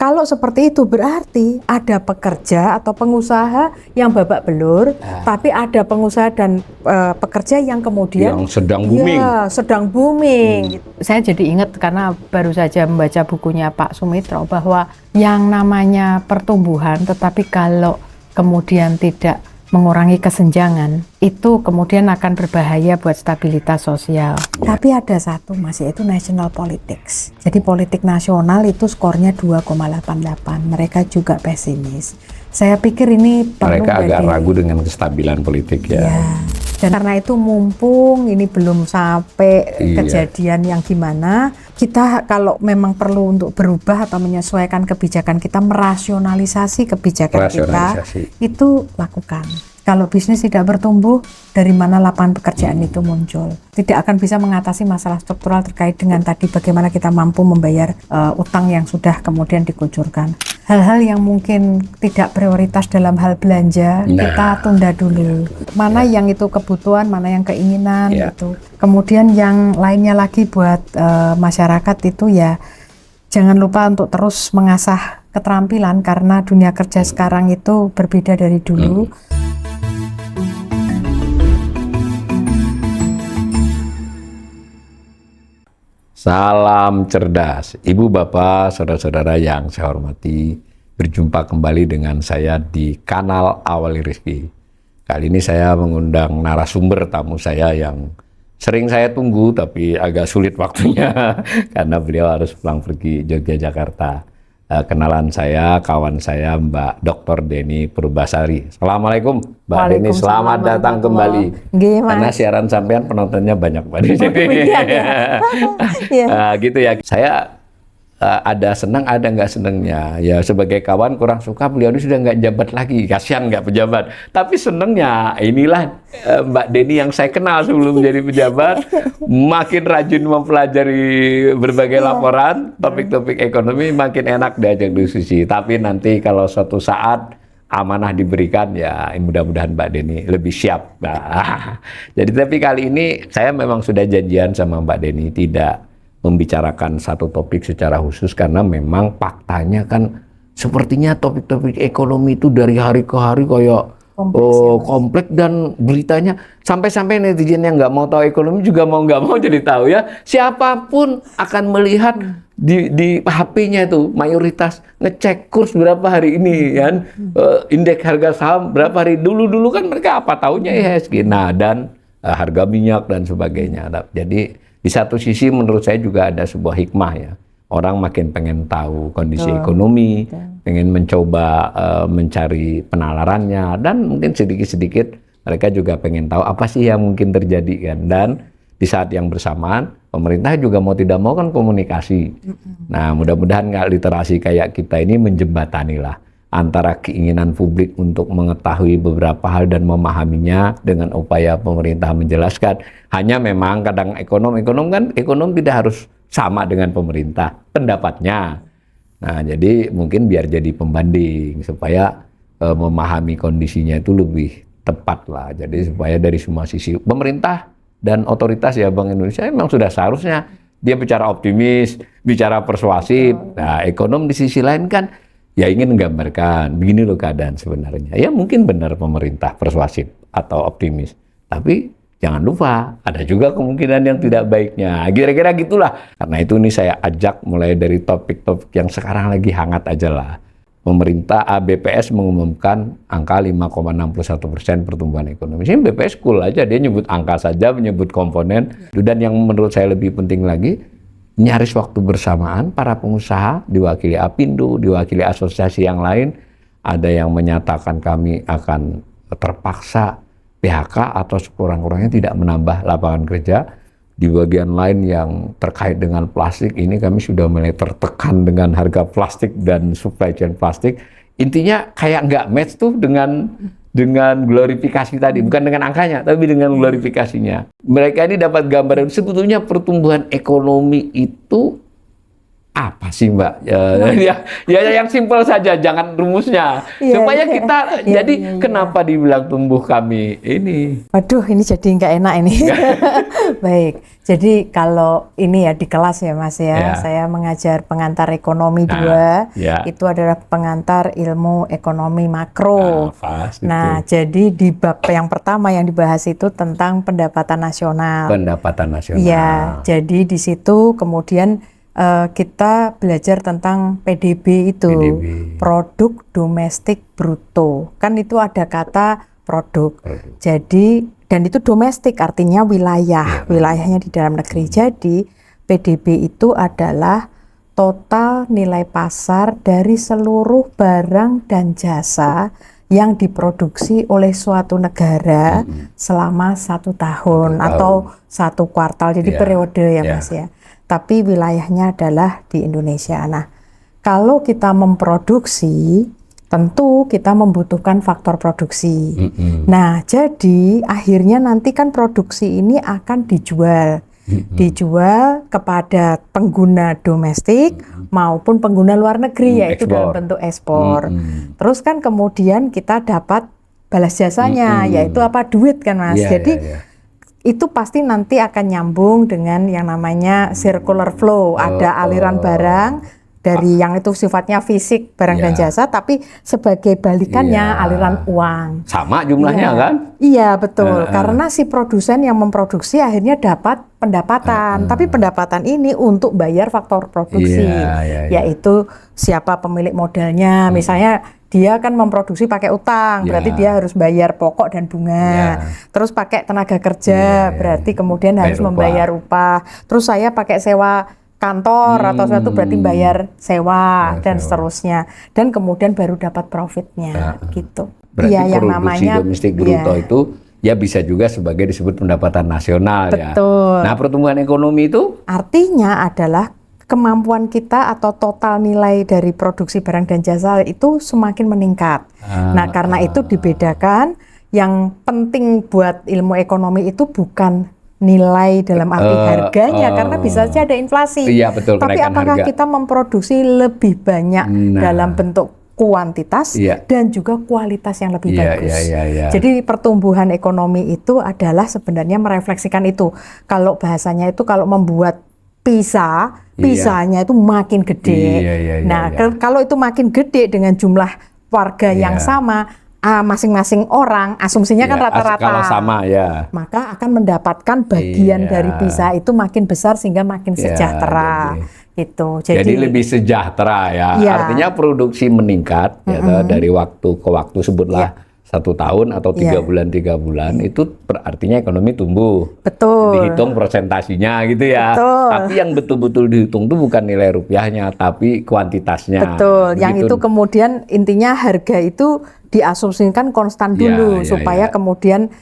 Kalau seperti itu berarti ada pekerja atau pengusaha yang babak belur, tapi ada pengusaha dan pekerja yang kemudian yang sedang booming. Ya, sedang booming. Saya jadi ingat karena baru saja membaca bukunya Pak Sumitro bahwa yang namanya pertumbuhan, tetapi kalau kemudian tidak mengurangi kesenjangan, itu kemudian akan berbahaya buat stabilitas sosial. Tapi ada satu Mas, yaitu national politics. Jadi politik nasional itu skornya 2,88. Mereka juga pesimis. Saya pikir ini perlu mereka agak ragu dengan kestabilan politik ya. Dan karena itu mumpung ini belum sampai kejadian yang gimana, kita kalau memang perlu untuk berubah atau menyesuaikan kebijakan kita, merasionalisasi kebijakan kita, itu lakukan. Kalau bisnis tidak bertumbuh, dari mana lapangan pekerjaan itu muncul? Tidak akan bisa mengatasi masalah struktural terkait dengan tadi bagaimana kita mampu membayar utang yang sudah kemudian dikucurkan. Hal-hal yang mungkin tidak prioritas dalam hal belanja, kita tunda dulu. Mana yang itu kebutuhan, mana yang keinginan gitu. Kemudian yang lainnya lagi buat masyarakat itu ya jangan lupa untuk terus mengasah keterampilan karena dunia kerja sekarang itu berbeda dari dulu. Salam cerdas, Ibu Bapak, Saudara-saudara yang saya hormati. Berjumpa kembali dengan saya di kanal Awali Rezeki. Kali ini saya mengundang narasumber tamu saya yang sering saya tunggu tapi agak sulit waktunya karena beliau harus pulang pergi Yogyakarta. Kenalan saya, kawan saya Mbak Dr. Denny Purbasari. Assalamualaikum Mbak Denny, selamat datang kembali. Karena siaran sampean penontonnya banyak Mbak Denny. Gitu ya. Saya ada senang, ada nggak senangnya. Ya sebagai kawan kurang suka beliau ini sudah nggak jabat lagi, kasihan nggak pejabat. Tapi senangnya inilah Mbak Denny yang saya kenal sebelum menjadi pejabat, makin rajin mempelajari berbagai laporan, topik-topik ekonomi, makin enak diajak diskusi. Tapi nanti kalau suatu saat amanah diberikan, ya mudah-mudahan Mbak Denny lebih siap. Jadi tapi kali ini saya memang sudah janjian sama Mbak Denny tidak membicarakan satu topik secara khusus karena memang faktanya kan sepertinya topik-topik ekonomi itu dari hari ke hari kayak kompleks dan beritanya sampai-sampai netizen yang nggak mau tahu ekonomi juga mau nggak mau jadi tahu ya. Siapapun akan melihat di HP-nya itu mayoritas ngecek kurs berapa hari ini kan, indeks harga saham berapa hari dulu kan mereka apa tahunya IHSG, dan harga minyak dan sebagainya. Jadi di satu sisi menurut saya juga ada sebuah hikmah ya. Orang makin pengen tahu kondisi ekonomi, pengen mencoba mencari penalarannya, dan mungkin sedikit-sedikit mereka juga pengen tahu apa sih yang mungkin terjadi kan. Dan di saat yang bersamaan pemerintah juga mau tidak mau kan komunikasi. Nah mudah-mudahan literasi kayak kita ini menjembatani lah antara keinginan publik untuk mengetahui beberapa hal dan memahaminya dengan upaya pemerintah menjelaskan. Hanya memang kadang ekonom tidak harus sama dengan pemerintah pendapatnya. Nah, jadi mungkin biar jadi pembanding supaya memahami kondisinya itu lebih tepat lah. Jadi supaya dari semua sisi pemerintah dan otoritas ya Bank Indonesia memang sudah seharusnya dia bicara optimis, bicara persuasif. Nah, ekonom di sisi lain kan ya ingin menggambarkan begini loh keadaan sebenarnya. Ya mungkin benar pemerintah persuasif atau optimis, tapi jangan lupa ada juga kemungkinan yang tidak baiknya. Kira-kira gitulah. Karena itu ini saya ajak mulai dari topik-topik yang sekarang lagi hangat aja lah. Pemerintah BPS mengumumkan angka 5,61% pertumbuhan ekonomi. Ini BPS cool aja, dia nyebut angka saja, menyebut komponen. Dan yang menurut saya lebih penting lagi, nyaris waktu bersamaan para pengusaha diwakili Apindo, diwakili asosiasi yang lain, ada yang menyatakan kami akan terpaksa PHK atau sekurang-kurangnya tidak menambah lapangan kerja. Di bagian lain yang terkait dengan plastik ini kami sudah mulai tertekan dengan harga plastik dan supply chain plastik. Intinya kayak nggak match tuh dengan glorifikasi tadi, bukan dengan angkanya, tapi dengan glorifikasinya. Mereka ini dapat gambaran sebetulnya pertumbuhan ekonomi itu apa sih Mbak? Ya yang simpel saja, jangan rumusnya. Iya, Supaya iya. kita, Iya, jadi iya, iya. kenapa dibilang tumbuh kami ini? Waduh, ini jadi nggak enak ini. Baik, jadi kalau ini ya di kelas ya Mas Ya. ya, saya mengajar pengantar ekonomi Nah, 2, ya. itu adalah pengantar ilmu ekonomi makro. Pas Nah, itu jadi di bab yang pertama yang dibahas itu tentang pendapatan nasional. pendapatan nasional. Iya, jadi di situ kemudian kita belajar tentang PDB itu, PDB. produk domestik bruto. Kan itu ada kata produk. Produk. Jadi dan itu domestik artinya wilayah, wilayahnya di dalam negeri. Jadi PDB itu adalah total nilai pasar dari seluruh barang dan jasa yang diproduksi oleh suatu negara selama 1 tahun atau 1 kuartal, jadi Ya, periode ya ya. Mas ya. Tapi wilayahnya adalah di Indonesia. Nah, kalau kita memproduksi, tentu kita membutuhkan faktor produksi. Nah, jadi akhirnya nanti kan produksi ini akan dijual. Dijual kepada pengguna domestik maupun pengguna luar negeri, yaitu dalam ekspor. bentuk ekspor. Terus kan kemudian kita dapat balas jasanya, yaitu apa? Duit kan Mas. Iya, Jadi iya, iya. itu pasti nanti akan nyambung dengan yang namanya circular flow. Ada aliran barang dari yang itu sifatnya fisik barang dan Ya. jasa, tapi sebagai balikannya Ya. aliran uang. Sama jumlahnya Iya. kan? Iya betul, karena si produsen yang memproduksi akhirnya dapat pendapatan, tapi pendapatan ini untuk bayar faktor produksi, Iya, iya, iya. yaitu siapa pemilik modalnya. Misalnya dia kan memproduksi pakai utang, berarti Ya. dia harus bayar pokok dan bunga. Ya. Terus pakai tenaga kerja, berarti kemudian Bayar harus upah. membayar upah. Terus saya pakai sewa kantor atau sesuatu, berarti bayar sewa dan seterusnya. Dan kemudian baru dapat profitnya, gitu. Berarti Iya, yang produksi namanya domestik bruto iya. itu ya bisa juga sebagai disebut pendapatan nasional ya. Betul. Nah, pertumbuhan ekonomi itu Artinya adalah kemampuan kita atau total nilai dari produksi barang dan jasa itu semakin meningkat. Nah, karena itu dibedakan, yang penting buat ilmu ekonomi itu bukan nilai dalam arti harganya, karena bisa saja ada inflasi. Iya, betul, Tapi kenaikan apakah harga. kita memproduksi lebih banyak dalam bentuk kuantitas Iya. dan juga kualitas yang lebih Iya, bagus. iya. Jadi pertumbuhan ekonomi itu adalah sebenarnya merefleksikan itu. Kalau bahasanya itu kalau membuat pisanya itu makin gede. Iya, Nah, iya. kalau itu makin gede dengan jumlah warga yang Iya. sama, masing-masing orang asumsinya kan ya, rata-rata. kalau sama ya. Maka akan mendapatkan bagian Iya. dari pisah itu makin besar sehingga makin Iya, sejahtera. Gitu. Jadi lebih sejahtera ya. Iya. Artinya produksi meningkat ya, dari waktu ke waktu, sebutlah 1 tahun atau 3 Iya. 3 bulan, itu artinya ekonomi tumbuh. betul. Dihitung persentasinya gitu ya. Betul. Tapi yang betul-betul dihitung itu bukan nilai rupiahnya, tapi kuantitasnya. Betul, yang Begitu. itu kemudian intinya harga itu diasumsikan konstan dulu Ya, supaya kemudian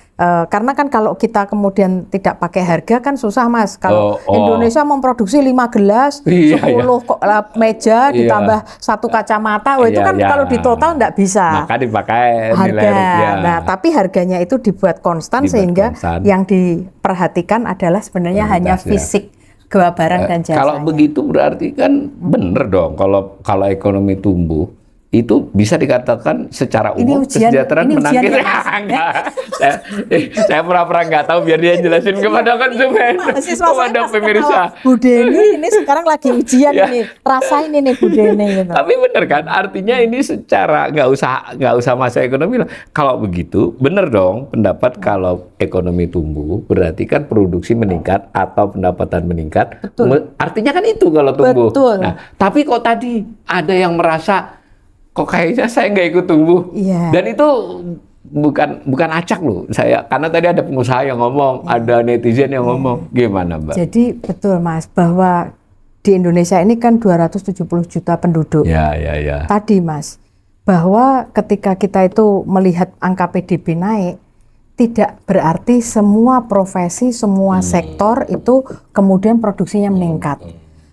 karena kan kalau kita kemudian tidak pakai harga kan susah Mas. Kalau Indonesia memproduksi 5 gelas, Iya, 10 meja Iya. ditambah 1 kacamata, itu Iya, kan iya. kalau di total enggak bisa. Maka dipakai nilai Harga. rupiah. Nah, tapi harganya itu dibuat konstan Dibuat sehingga konstan. yang diperhatikan adalah sebenarnya hanya Kualitasnya. fisik barang dan jasanya. Kalau begitu berarti kan bener dong kalau ekonomi tumbuh itu bisa dikatakan secara Ini umum ujian- kesejahteraan ini ujian menang. ya, Mas? Enggak. saya pura-pura nggak tahu biar dia jelasin kepada konsumen, Mahasiswa saya kepada pas pemirsa. ketawa, Bu Deni ini sekarang lagi ujian Ya. ini, rasain ini Bu Deni gitu. Tapi bener kan, artinya ini secara nggak usah masa ekonomi lah. Kalau begitu, bener dong pendapat kalau ekonomi tumbuh berarti kan produksi meningkat atau pendapatan meningkat. Artinya kan itu kalau tumbuh. Betul. Nah, tapi kok tadi ada yang merasa kok kayaknya saya nggak ikut tumbuh. Iya. Dan itu bukan acak loh. Karena tadi ada pengusaha yang ngomong, ada netizen yang ngomong. Gimana, Mbak? Jadi betul Mas bahwa di Indonesia ini kan 270 juta penduduk. Ya. Tadi Mas, bahwa ketika kita itu melihat angka PDB naik, tidak berarti semua profesi, semua sektor itu kemudian produksinya meningkat.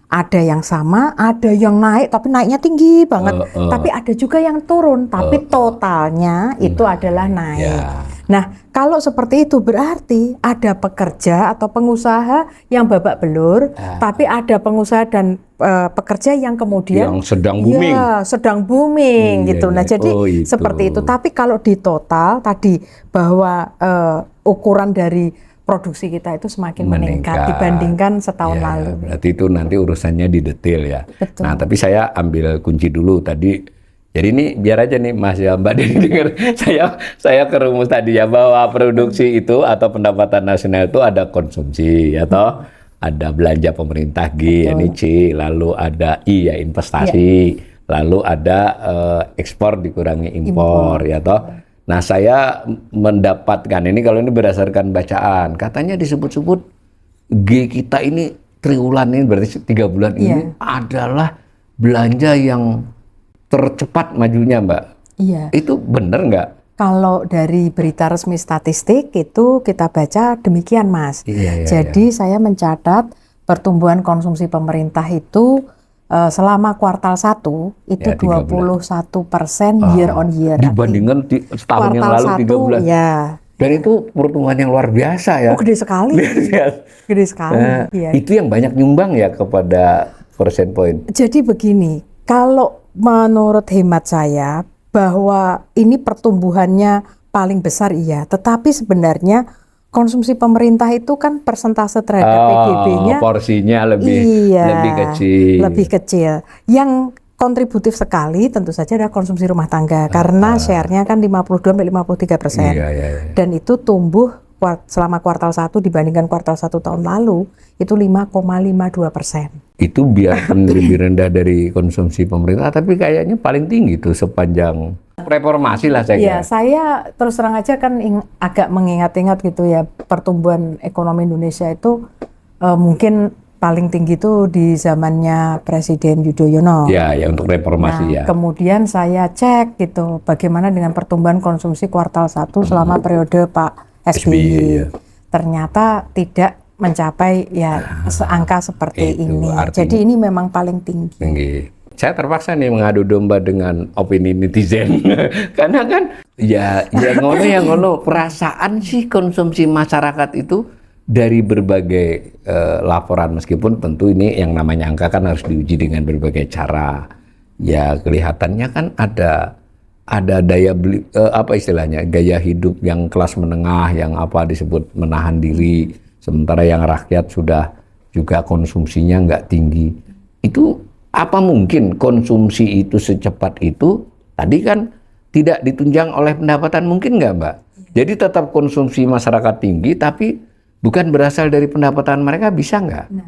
Ada yang sama, ada yang naik, tapi naiknya tinggi banget. Tapi ada juga yang turun, tapi totalnya itu adalah naik. Ya. Nah, kalau seperti itu berarti ada pekerja atau pengusaha yang babak belur, tapi ada pengusaha dan pekerja yang kemudian yang sedang booming. Ya, sedang booming Iya, gitu. Nah, iya. jadi Oh, itu. seperti itu. Tapi kalau di total tadi bahwa ukuran dari produksi kita itu semakin meningkat dibandingkan setahun Ya, lalu. berarti itu nanti urusannya di detail ya. Betul. Nah, tapi saya ambil kunci dulu tadi. Jadi ini biar aja nih Mas ya Mbak Deni dengar saya ke rumus tadi ya bahwa produksi itu atau pendapatan nasional itu ada konsumsi atau ada belanja pemerintah G, ini C, lalu ada I ya investasi, lalu ada ekspor dikurangi impor ya toh. Nah, saya mendapatkan ini kalau ini berdasarkan bacaan, katanya disebut-sebut G kita ini triwulan ini berarti 3 bulan ini adalah belanja yang tercepat majunya, Mbak. Iya. Itu benar nggak? Kalau dari berita resmi statistik itu kita baca demikian, Mas. Jadi saya mencatat pertumbuhan konsumsi pemerintah itu selama kuartal 1 itu 21% year on year. Dibandingkan setahun yang lalu 3 bulan. Ya. Dan itu pertumbuhan yang luar biasa ya. Oh, gede sekali. Gede sekali. Nah, itu yang banyak nyumbang ya kepada persen point. Jadi begini, kalau menurut hemat saya bahwa ini pertumbuhannya paling besar iya, tetapi sebenarnya konsumsi pemerintah itu kan persentase terhadap PDB-nya porsinya lebih kecil. Lebih kecil. Yang kontributif sekali tentu saja adalah konsumsi rumah tangga karena share-nya kan 52-53%. Dan itu tumbuh selama kuartal 1 dibandingkan kuartal 1 tahun lalu itu 5,52%. Itu biarpun lebih rendah dari konsumsi pemerintah, tapi kayaknya paling tinggi tuh sepanjang reformasi lah saya kira. Ya, saya terus terang aja kan agak mengingat-ingat gitu ya, pertumbuhan ekonomi Indonesia itu mungkin paling tinggi itu di zamannya Presiden Yudhoyono. Ya, untuk reformasi ya. Kemudian saya cek gitu, bagaimana dengan pertumbuhan konsumsi kuartal 1 selama periode Pak SBY. Ya. Ternyata tidak mencapai ya angka seperti ini. Jadi ini memang paling tinggi. Saya terpaksa nih mengadu domba dengan opini netizen karena kan ya ngono perasaan sih konsumsi masyarakat itu dari berbagai laporan, meskipun tentu ini yang namanya angka kan harus diuji dengan berbagai cara. Ya kelihatannya kan ada daya beli apa istilahnya, gaya hidup yang kelas menengah yang apa disebut menahan diri, sementara yang rakyat sudah juga konsumsinya nggak tinggi. Itu apa mungkin konsumsi itu secepat itu tadi kan tidak ditunjang oleh pendapatan, mungkin nggak Mbak? Jadi tetap konsumsi masyarakat tinggi tapi bukan berasal dari pendapatan mereka, bisa nggak? Nah,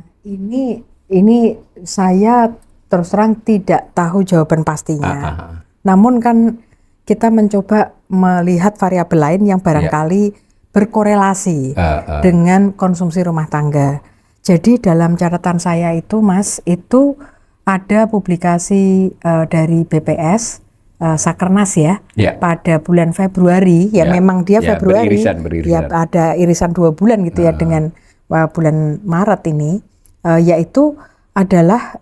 ini saya terus terang tidak tahu jawaban pastinya. Namun kan kita mencoba melihat variabel lain yang barangkali berkorelasi dengan konsumsi rumah tangga. Jadi dalam catatan saya itu, Mas, itu ada publikasi dari BPS Sakernas ya, pada bulan Februari, memang dia Februari, berisan. Ya ada irisan 2 bulan gitu ya dengan bulan Maret ini, yaitu adalah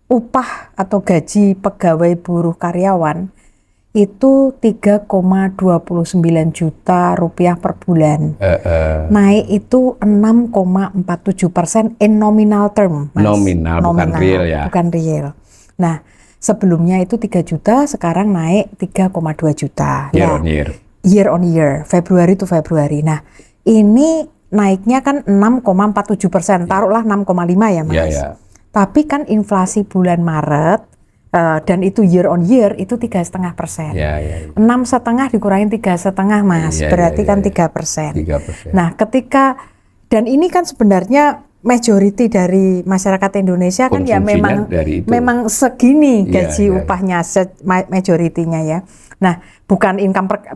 upah atau gaji pegawai buruh karyawan itu 3,29 juta rupiah per bulan. Naik itu 6,47% in nominal term, Mas. Nominal, bukan real ya. Bukan real. Nah, sebelumnya itu 3 juta, sekarang naik 3,2 juta. Year on year, Februari to Februari. Nah, ini naiknya kan 6,47%, taruhlah 6,5 ya, Mas. Tapi kan inflasi bulan Maret dan itu year on year itu 3,5%. 6,5 dikurangin 3,5, Mas, berarti kan 3%. Nah, ketika dan ini kan sebenarnya majority dari masyarakat Indonesia kan ya memang segini gaji upahnya majority-nya ya. Nah, bukan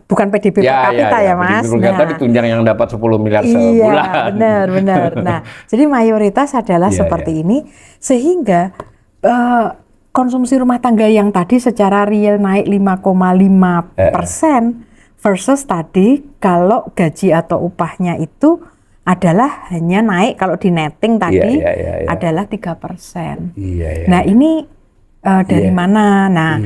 bukan PDB per kapita ya, Mas. Nah, ditunjang yang dapat 10 miliar sebulan. Iya, benar. Nah, jadi mayoritas adalah seperti ini sehingga konsumsi rumah tangga yang tadi secara real naik 5,5% versus tadi kalau gaji atau upahnya itu adalah hanya naik kalau di netting tadi adalah 3%. Nah, ini dari mana. Nah,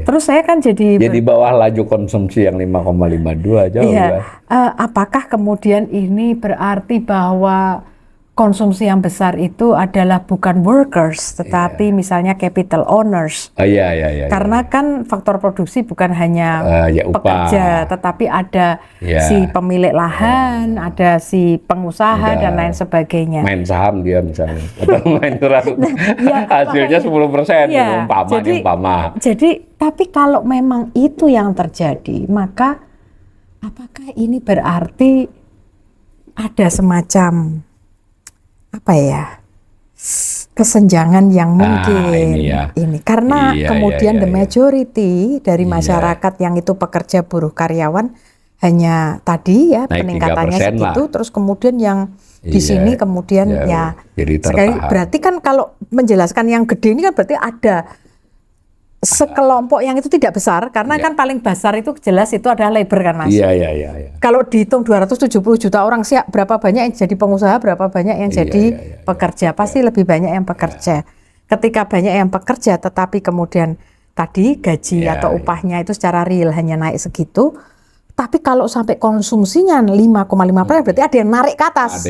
terus saya kan jadi di bawah laju konsumsi yang 5,52 jauh iya, kan. apakah kemudian ini berarti bahwa konsumsi yang besar itu adalah bukan workers, tetapi misalnya capital owners? Iya. Karena kan faktor produksi bukan hanya upah. pekerja, tetapi ada si pemilik lahan, ada si pengusaha dan lain sebagainya. Main saham dia misalnya, atau main curang. Hasilnya 10%, umpama. Jadi, tapi kalau memang itu yang terjadi, maka apakah ini berarti ada semacam kesenjangan yang mungkin ini karena kemudian the majority dari masyarakat yang itu pekerja buruh karyawan hanya tadi ya naik peningkatannya segitu, terus kemudian yang di sini kemudian jadi sekali berarti kan kalau menjelaskan yang gede ini kan berarti ada sekelompok yang itu tidak besar karena kan paling besar itu jelas itu adalah labor kan Mas. Iya. Kalau dihitung 270 juta orang siap berapa banyak yang jadi pengusaha, berapa banyak yang jadi pekerja, pasti lebih banyak yang pekerja. Ketika banyak yang pekerja tetapi kemudian tadi gaji atau upahnya itu secara real hanya naik segitu, tapi kalau sampai konsumsinya 5,5% berarti ada yang narik ke atas.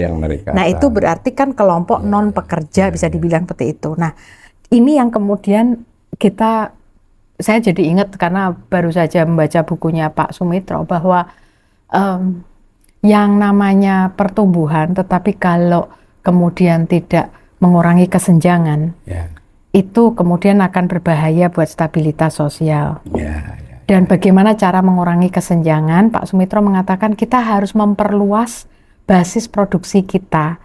Nah, itu berarti kan kelompok non pekerja bisa dibilang seperti itu. Nah, ini yang kemudian saya jadi ingat karena baru saja membaca bukunya Pak Soumitro bahwa yang namanya pertumbuhan tetapi kalau kemudian tidak mengurangi kesenjangan itu kemudian akan berbahaya buat stabilitas sosial. Dan bagaimana cara mengurangi kesenjangan? Pak Soumitro mengatakan kita harus memperluas basis produksi kita.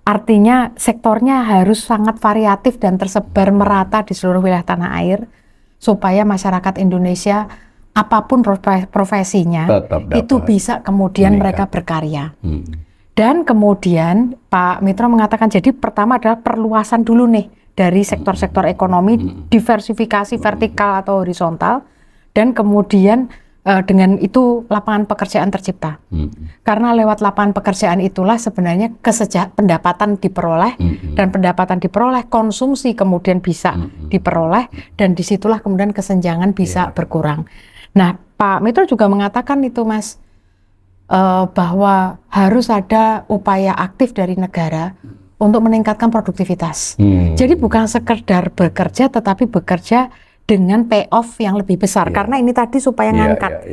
Artinya sektornya harus sangat variatif dan tersebar merata di seluruh wilayah tanah air supaya masyarakat Indonesia apapun profesinya itu bisa kemudian mereka berkarya. Dan kemudian Pak Mitro mengatakan jadi pertama adalah perluasan dulu nih dari sektor-sektor ekonomi, diversifikasi vertikal atau horizontal, dan kemudian dengan itu lapangan pekerjaan tercipta. Karena lewat lapangan pekerjaan itulah sebenarnya pendapatan diperoleh, dan pendapatan diperoleh, konsumsi kemudian bisa diperoleh, dan disitulah kemudian kesenjangan bisa berkurang. Nah, Pak Mitro juga mengatakan itu Mas, bahwa harus ada upaya aktif dari negara untuk meningkatkan produktivitas. Jadi bukan sekedar bekerja, tetapi bekerja dengan payoff yang lebih besar, karena ini tadi supaya ngangkat.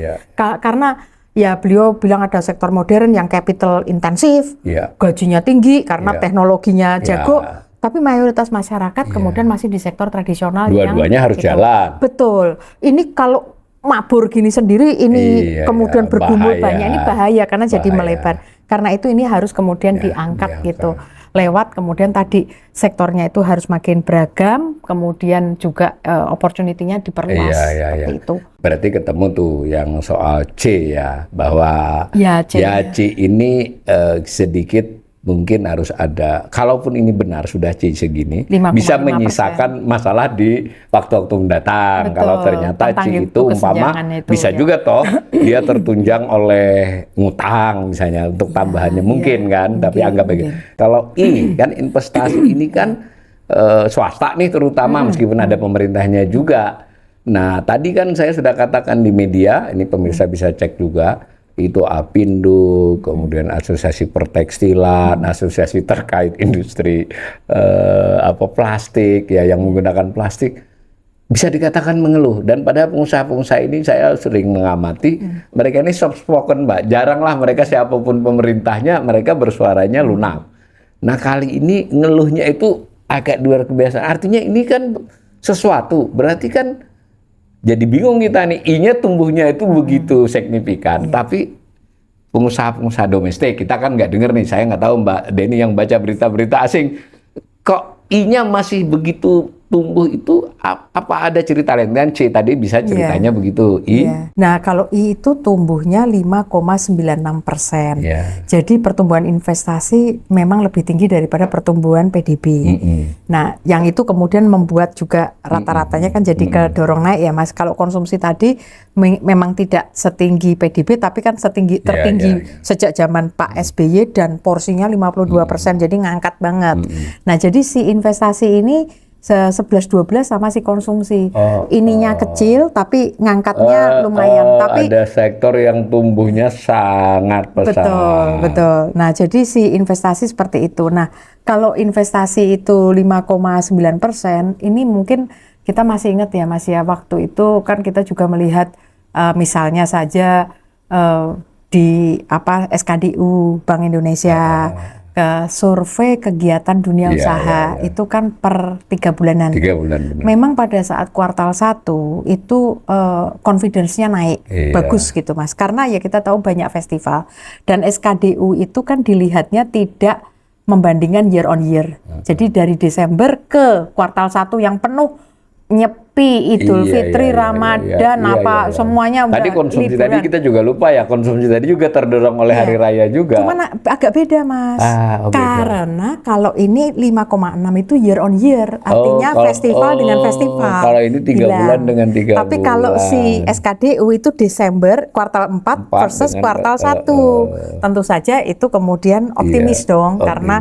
Karena ya beliau bilang ada sektor modern yang capital intensif, gajinya tinggi karena teknologinya jago, tapi mayoritas masyarakat kemudian masih di sektor tradisional dua-duanya yang harus jalan. Betul. Ini kalau mabur gini sendiri ini kemudian bergumul banyak, ini bahaya karena jadi melebar. Karena itu ini harus kemudian diangkat gitu. Lewat kemudian tadi sektornya itu harus makin beragam, kemudian juga opportunity-nya diperluas seperti itu. Berarti ketemu tuh yang soal C bahwa C ini sedikit mungkin harus ada, kalaupun ini benar sudah C segini, bisa menyisakan masalah di waktu-waktu mendatang. Betul. Kalau ternyata C itu umpama bisa juga toh dia tertunjang oleh ngutang misalnya untuk tambahannya mungkin kan, tapi anggap begitu. Kalau I kan investasi ini kan swasta nih terutama meskipun ada pemerintahnya juga. Nah tadi kan saya sudah katakan di media, ini pemirsa bisa cek juga, itu Apindo, kemudian Asosiasi Pertekstilan, asosiasi terkait industri plastik yang menggunakan plastik, bisa dikatakan mengeluh. Dan pada pengusaha-pengusaha ini saya sering mengamati, mereka ini soft spoken Mbak, jaranglah mereka siapapun pemerintahnya, mereka bersuaranya lunak. Nah kali ini ngeluhnya itu agak luar kebiasaan, artinya ini kan sesuatu, berarti kan jadi bingung kita nih, I-nya tumbuhnya itu begitu signifikan, tapi pengusaha-pengusaha domestik, kita kan nggak dengar nih, saya nggak tahu Mbak Denny yang baca berita-berita asing, kok I-nya masih begitu tumbuh itu, apa ada cerita lain? Dan C tadi bisa ceritanya begitu, I? Nah kalau I itu tumbuhnya 5,96%, jadi pertumbuhan investasi memang lebih tinggi daripada pertumbuhan PDB. Nah yang itu kemudian membuat juga rata-ratanya kan jadi kedorong naik ya Mas. Kalau konsumsi tadi memang tidak setinggi PDB, tapi kan tertinggi sejak zaman Pak SBY dan porsinya 52%, jadi ngangkat banget. Nah jadi si investasi ini 11-12 sama si konsumsi. Ininya kecil tapi ngangkatnya lumayan. Tapi ada sektor yang tumbuhnya sangat pesat. Betul. Nah, jadi si investasi seperti itu. Nah, kalau investasi itu 5,9%, ini mungkin kita masih ingat ya Mas ya, waktu itu kan kita juga melihat misalnya saja di SKDU Bank Indonesia ke survei kegiatan dunia usaha itu kan per 3 bulanan. 3 bulan. Benar. Memang pada saat kuartal 1 itu confidence-nya naik, bagus gitu Mas. Karena ya kita tahu banyak festival dan SKDU itu kan dilihatnya tidak membandingkan year on year. Jadi dari Desember ke kuartal 1 yang penuh Nyepi, Idul Fitri, Ramadan, semuanya udah tadi konsumsi liburan. tadi kita juga lupa ya, konsumsi tadi juga terdorong oleh hari raya juga. Cuman agak beda Mas, karena kalau ini 5,6 itu year on year, artinya festival dengan festival. Kalau ini 3 bulan dengan 3 bulan. Tapi kalau si SKDU itu Desember kuartal 4 versus kuartal 1, tentu saja itu kemudian optimis dong, karena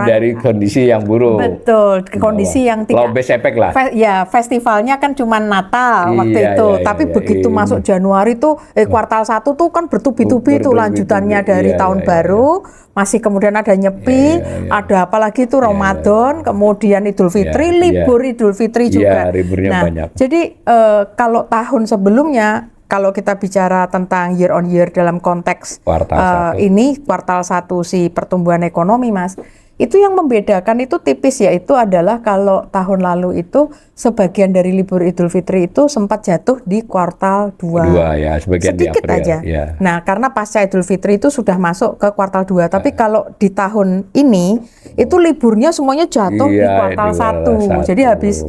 dari kondisi yang buruk. Betul, kondisi yang tidak. Low base effect lah. Festivalnya kan cuma Natal waktu itu, tapi begitu masuk Januari tuh kuartal 1 tuh kan bertubi-tubi tuh lanjutannya dari tahun baru, masih kemudian ada Nyepi, ada apalagi itu Ramadan, kemudian Idul Fitri, libur Idul Fitri juga. Liburnya banyak. Jadi kalau tahun sebelumnya, kalau kita bicara tentang year on year dalam konteks ini kuartal 1 si pertumbuhan ekonomi Mas, itu yang membedakan itu tipis, yaitu adalah kalau tahun lalu itu sebagian dari libur Idul Fitri itu sempat jatuh di kuartal 2. Sebagian sedikit di April, aja. Nah, karena pasca Idul Fitri itu sudah masuk ke kuartal 2. Tapi kalau di tahun ini itu liburnya semuanya jatuh di kuartal 1. Jadi habis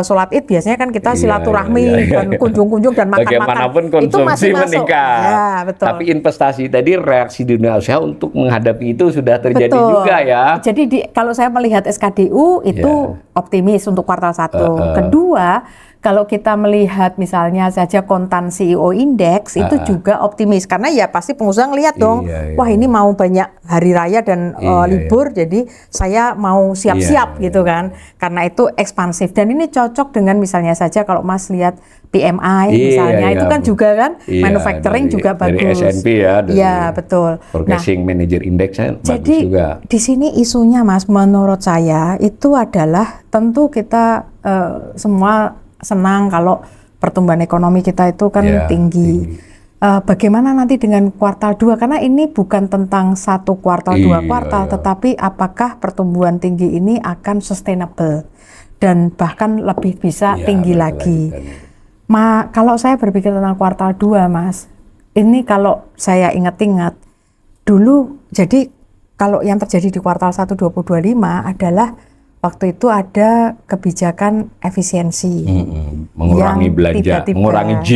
sholat Id biasanya kan kita silaturahmi dan kunjung-kunjung dan makan-makan. Bagaimanapun konsumsi itu masih meningkat. Betul. Tapi investasi tadi, reaksi dunia usaha untuk menghadapi itu sudah terjadi juga ya. Jadi kalau saya melihat SKDU itu optimis untuk kuartal 1. Kedua, kalau kita melihat misalnya saja kontan CEO Index itu juga optimis, karena ya pasti pengusaha ngelihat dong, wah ini mau banyak hari raya dan libur, jadi saya mau siap-siap gitu kan, karena itu ekspansif. Dan ini cocok dengan misalnya saja kalau Mas lihat PMI misalnya, itu kan juga kan manufacturing juga bagus. Dari S&P betul. Purchasing Manager Index-nya bagus juga. Di sini isunya Mas, menurut saya itu adalah tentu kita semua senang kalau pertumbuhan ekonomi kita itu kan tinggi. Bagaimana nanti dengan kuartal 2? Karena ini bukan tentang 1 kuartal, 2 kuartal, tetapi apakah pertumbuhan tinggi ini akan sustainable dan bahkan lebih bisa tinggi lagi. Kalau saya berpikir tentang kuartal 2 Mas, ini kalau saya ingat-ingat dulu, jadi kalau yang terjadi di kuartal 1 2025 adalah waktu itu ada kebijakan efisiensi, mengurangi belanja, mengurangi G.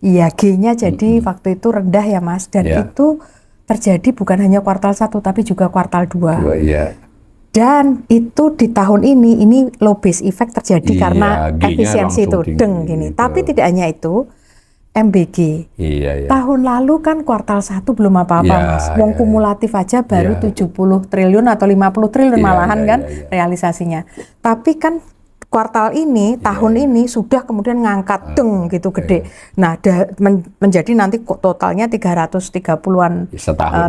Iya, G-nya jadi waktu itu rendah ya Mas, dan itu terjadi bukan hanya kuartal 1 tapi juga kuartal 2. Dan itu di tahun ini low base effect terjadi karena efisiensi itu gini. Tapi tidak hanya itu, MBG. Tahun lalu kan kuartal 1 belum apa-apa Mas. Wong kumulatif aja baru 70 triliun atau 50 triliun malahan kan realisasinya. Tapi kan kuartal ini, tahun ini sudah kemudian ngangkat gitu gede. Nah, menjadi nanti totalnya 330-an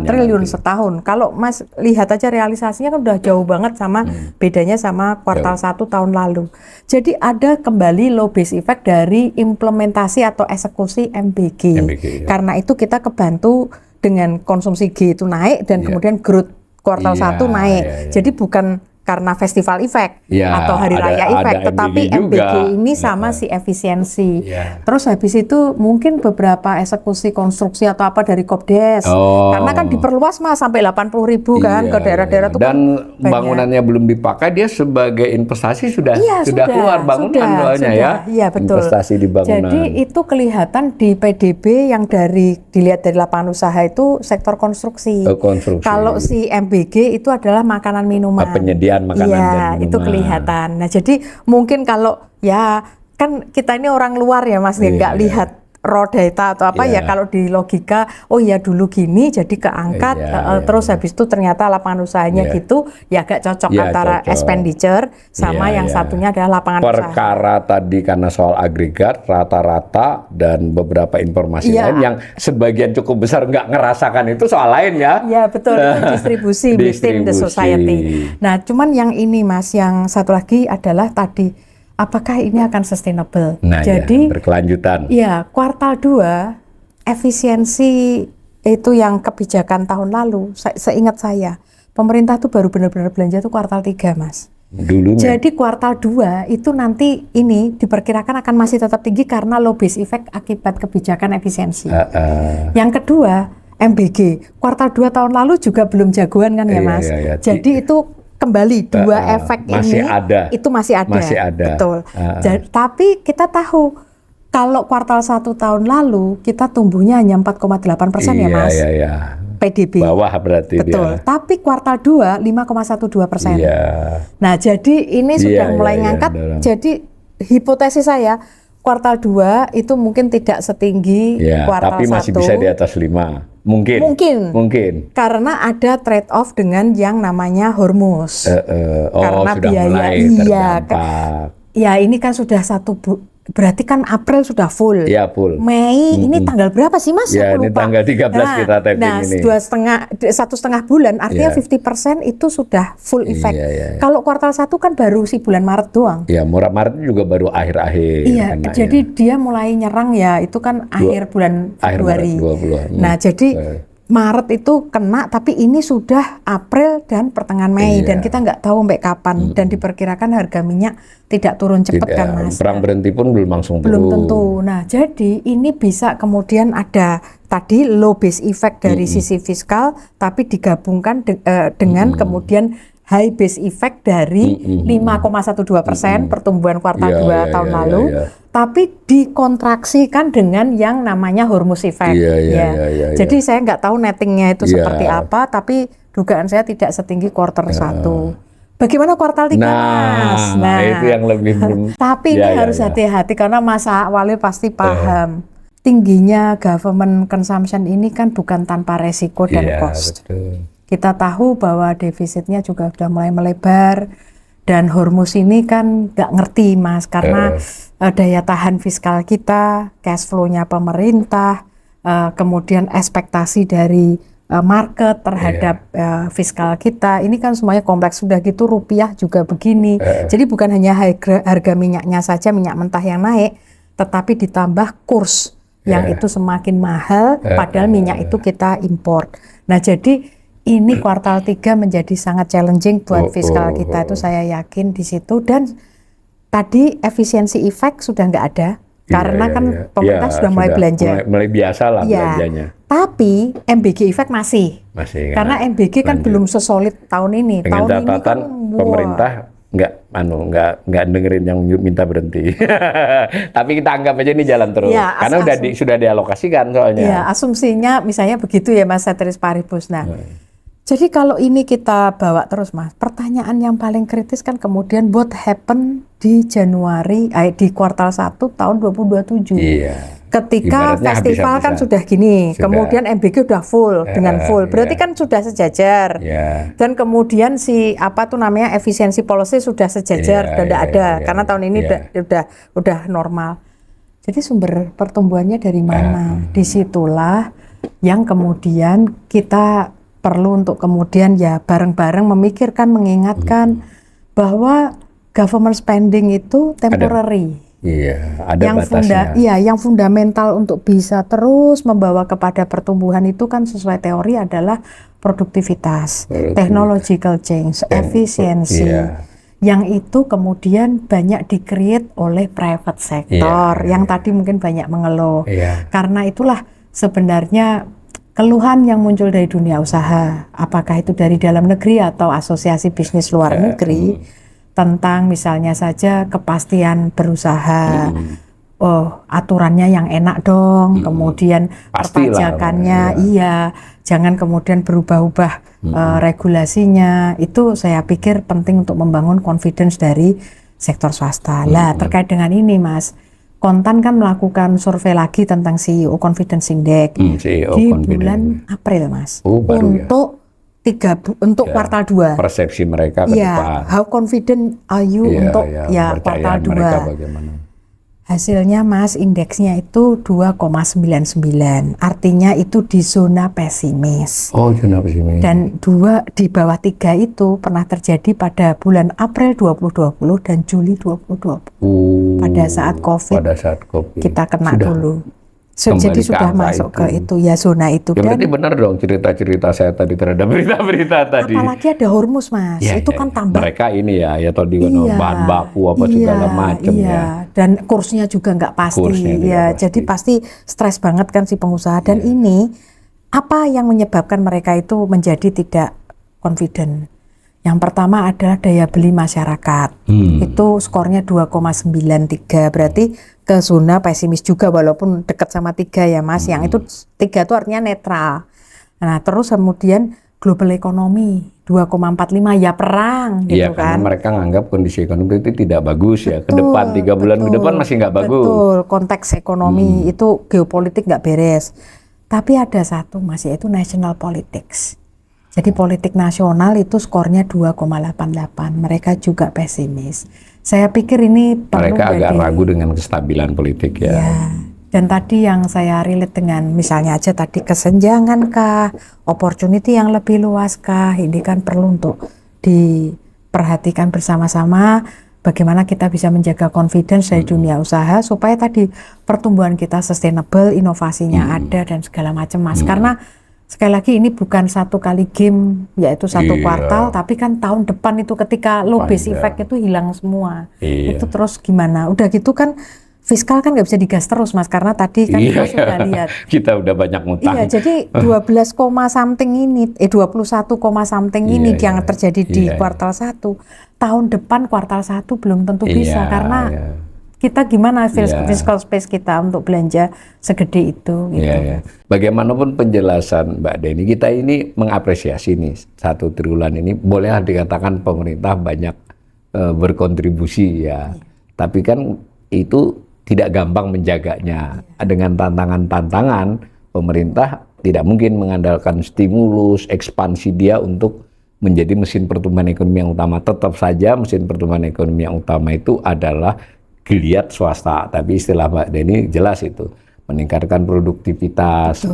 triliun setahun. Kalau Mas lihat aja realisasinya kan udah jauh banget sama bedanya sama kuartal 1 tahun lalu. Jadi ada kembali low base effect dari implementasi atau eksekusi MBG. Karena itu kita kebantu dengan konsumsi G itu naik dan kemudian growth kuartal 1 naik. Jadi bukan karena festival effect atau hari raya effect, tetapi MBG ini sama si efisiensi. Terus habis itu mungkin beberapa eksekusi konstruksi atau apa dari Kopdes, karena kan diperluas Mas sampai 80.000 kan ke daerah-daerah itu. Dan bangunannya belum dipakai, dia sebagai investasi sudah keluar bangunan ya. Iya betul. Investasi di bangunan. Jadi itu kelihatan di PDB yang dilihat dari lapangan usaha itu sektor konstruksi. Kalau si MBG itu adalah makanan minuman. Penyediaan makanan dan minuman. Itu kelihatan. Nah, jadi mungkin kalau kan kita ini orang luar ya Mas, nggak lihat raw data atau apa ya kalau di logika oh ya dulu gini jadi keangkat terus habis itu ternyata lapangan usahanya gitu ya agak cocok antara expenditure sama yang satunya adalah lapangan usaha. Perkara tadi karena soal agregat rata-rata dan beberapa informasi lain yang sebagian cukup besar nggak ngerasakan itu soal lain ya. Ya betul, itu distribusi within the society. Nah cuman yang ini Mas, yang satu lagi adalah tadi apakah ini akan sustainable? Nah, jadi berkelanjutan. Ya, kuartal 2 efisiensi itu yang kebijakan tahun lalu, seingat saya, pemerintah tuh baru benar-benar belanja tuh kuartal 3, Mas. Dulunya. Jadi kuartal 2 itu nanti ini diperkirakan akan masih tetap tinggi karena low base effect akibat kebijakan efisiensi. Yang kedua, MBG. Kuartal 2 tahun lalu juga belum jagoan kan ya, Mas? Jadi itu kembali dua efek masih ini ada. Itu masih ada. Betul. Jadi, tapi kita tahu kalau kuartal 1 tahun lalu kita tumbuhnya hanya 4,8% ya Mas. PDB. Bawah berarti betul. Dia. Tapi kuartal 2 5,12%. Nah, jadi ini sudah mulai ngangkat. Jadi hipotesis saya kuartal 2 itu mungkin tidak setinggi kuartal 1. Tapi masih bisa di atas 5. Mungkin. Karena ada trade off dengan yang namanya Hormuz. Karena sudah biaya mulai terdampak. Ya ini kan sudah berarti kan April sudah full. Ya full. Mei ini tanggal berapa sih Mas? Ya ini tanggal 13 kita taping ini. 1,5 bulan artinya 50% itu sudah full effect. Kalau kuartal 1 kan baru si bulan Maret doang. Ya Maret juga baru akhir-akhir. Iya, jadi dia mulai nyerang ya itu kan akhir bulan Februari. Nah jadi Maret itu kena, tapi ini sudah April dan pertengahan Mei dan kita nggak tahu sampai kapan dan diperkirakan harga minyak tidak turun cepat kan Mas. Perang berhenti pun belum langsung turun. Belum tentu. Nah jadi ini bisa kemudian ada tadi low base effect dari sisi fiskal, tapi digabungkan dengan kemudian high base effect dari 5,12% pertumbuhan kuartal 2 tahun lalu. Tapi dikontraksikan dengan yang namanya Hormuz effect. Jadi saya nggak tahu nettingnya itu seperti apa, tapi dugaan saya tidak setinggi kuartal 1. Bagaimana kuartal 3 Mas? Nah itu yang lebih tapi ini harus hati-hati karena masa awalnya pasti paham. Tingginya government consumption ini kan bukan tanpa resiko dan cost. Betul. Kita tahu bahwa defisitnya juga sudah mulai melebar. Dan Hormuz ini kan nggak ngerti Mas, karena daya tahan fiskal kita, cash flow-nya pemerintah, kemudian ekspektasi dari market terhadap fiskal kita, ini kan semuanya kompleks. Sudah gitu rupiah juga begini. Jadi bukan hanya harga minyaknya saja, minyak mentah yang naik, tetapi ditambah kurs yang itu semakin mahal, padahal minyak itu kita import. Nah jadi ini kuartal 3 menjadi sangat challenging buat fiskal kita, itu saya yakin di situ. Dan tadi efisiensi effect sudah nggak ada karena kan pemerintah sudah mulai belanja. Mulai biasa lah belanjanya. Tapi MBG effect masih karena MBG kan belum sesolid tahun ini. Dengan tahun catatan ini kan, pemerintah nggak dengerin yang minta berhenti. Tapi kita anggap aja ini jalan terus. Karena sudah dialokasikan soalnya. Ya, asumsinya misalnya begitu ya Mas ceteris paribus. Nah, jadi kalau ini kita bawa terus Mas, pertanyaan yang paling kritis kan kemudian what happen di Januari, di kuartal 1 tahun 2027. Ketika Ibaratnya festival kan sudah gini, kemudian MBG udah full dengan full, berarti kan sudah sejajar. Dan kemudian efisiensi policy sudah sejajar, sudah tidak ada karena tahun ini udah normal. Jadi sumber pertumbuhannya dari mana? Disitulah yang kemudian kita perlu untuk kemudian ya bareng-bareng memikirkan, mengingatkan bahwa government spending itu temporary. Ada batasnya. Yang fundamental untuk bisa terus membawa kepada pertumbuhan itu kan sesuai teori adalah produktivitas, technological change, efisiensi. Yang itu kemudian banyak di-create oleh private sector yang tadi mungkin banyak mengeluh. Karena itulah sebenarnya keluhan yang muncul dari dunia usaha, apakah itu dari dalam negeri atau asosiasi bisnis luar negeri, tentang misalnya saja kepastian berusaha, aturannya yang enak dong, kemudian perpajakannya, jangan kemudian berubah-ubah regulasinya, itu saya pikir penting untuk membangun confidence dari sektor swasta. Lah terkait dengan ini Mas, Kontan kan melakukan survei lagi tentang CEO Confidence Index CEO di confident. bulan April, Mas. Oh, baru ya. Untuk kuartal 2. Persepsi mereka ke Iya, depan. how confident are you untuk kuartal 2. Mereka bagaimana? Hasilnya, Mas, indeksnya itu 2,99. Artinya itu di zona pesimis. Oh, zona pesimis. Dan 2 di bawah 3 itu pernah terjadi pada bulan April 2020 dan Juli 2020. Pada saat COVID. Kita kena Sudah dulu. kembali Jadi ke sudah angka masuk itu. ke itu ya, zona itu. Ya, Dan berarti benar dong cerita-cerita saya tadi terhadap berita-berita tadi. apalagi ada Hormuz, Mas. Ya, itu kan tambah. Mereka ini ya tadi bahan baku apa segala macam ya. Dan kursnya juga nggak pasti. Kursnya tidak pasti. Jadi pasti stres banget kan si pengusaha. Dan ini apa yang menyebabkan mereka itu menjadi tidak confident? Yang pertama adalah daya beli masyarakat. Itu skornya 2,93. Berarti ke zona pesimis juga walaupun dekat sama 3 ya, Mas. Yang itu 3 itu artinya netral. Nah, terus kemudian global ekonomi 2,45 ya perang gitu Iya, karena kan. mereka nganggap kondisi ekonomi itu tidak bagus ya. Ke depan 3 bulan ke depan masih nggak bagus. Betul, konteks ekonomi itu geopolitik nggak beres. Tapi ada satu, Mas, yaitu national politics. Jadi politik nasional itu skornya 2,88. Mereka juga pesimis. Saya pikir ini perlu Mereka agak ragu dengan kestabilan politik ya. Dan tadi yang saya relate dengan misalnya aja tadi kesenjangan kah, opportunity yang lebih luas kah, ini kan perlu untuk diperhatikan bersama-sama bagaimana kita bisa menjaga confidence dari dunia usaha supaya tadi pertumbuhan kita sustainable, inovasinya ada dan segala macam, Mas. Karena sekali lagi ini bukan satu kali game yaitu satu kuartal, tapi kan tahun depan itu ketika low base effect itu hilang semua. Itu terus gimana? Udah gitu kan fiskal kan nggak bisa digas terus, Mas, karena tadi kan kita sudah lihat. Kita udah banyak ngutang. Iya, jadi 12, something ini 21, something ini yang terjadi di kuartal 1. Tahun depan kuartal 1 belum tentu bisa karena kita gimana fiscal space kita untuk belanja segede itu gitu. Bagaimanapun penjelasan Mbak Deni, kita ini mengapresiasi nih 1 triwulan ini bolehlah dikatakan pemerintah banyak berkontribusi ya. Tapi kan itu tidak gampang menjaganya. Dengan tantangan-tantangan, pemerintah tidak mungkin mengandalkan stimulus, ekspansi dia untuk menjadi mesin pertumbuhan ekonomi yang utama. Tetap saja mesin pertumbuhan ekonomi yang utama itu adalah geliat swasta. Tapi istilah Mbak Deni jelas itu. Meningkatkan produktivitas,